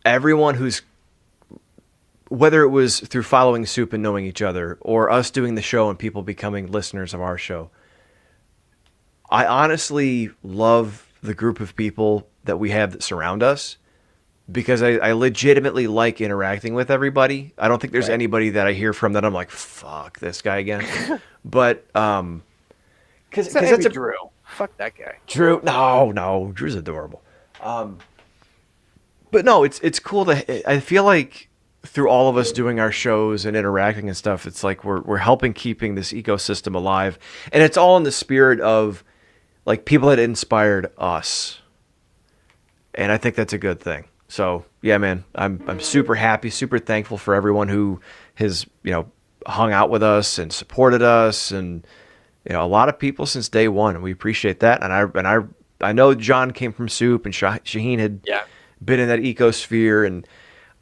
everyone who's, whether it was through following Soup and knowing each other, or us doing the show and people becoming listeners of our show. I honestly love the group of people that we have that surround us, because I legitimately like interacting with everybody. I don't think there's anybody that I hear from that I'm like, fuck this guy again. But because that's Drew. Fuck that guy. Drew. No, Drew's adorable. But no, it's cool to. I feel like through all of us doing our shows and interacting and stuff, it's like we're helping keeping this ecosystem alive, and it's all in the spirit of like people that inspired us, and I think that's a good thing. So yeah, man, I'm super happy, super thankful for everyone who has hung out with us and supported us, and a lot of people since day one, and we appreciate that. And I know John came from Soup, and Shaheen had been in that ecosphere, and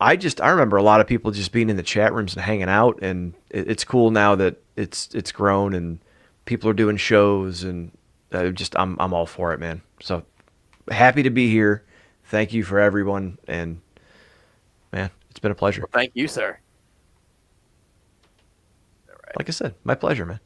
I remember a lot of people just being in the chat rooms and hanging out, and it's cool now that it's grown, and people are doing shows, and I'm all for it, man. So happy to be here. Thank you for everyone, and man, it's been a pleasure. Well, thank you, sir. Like I said, my pleasure, man.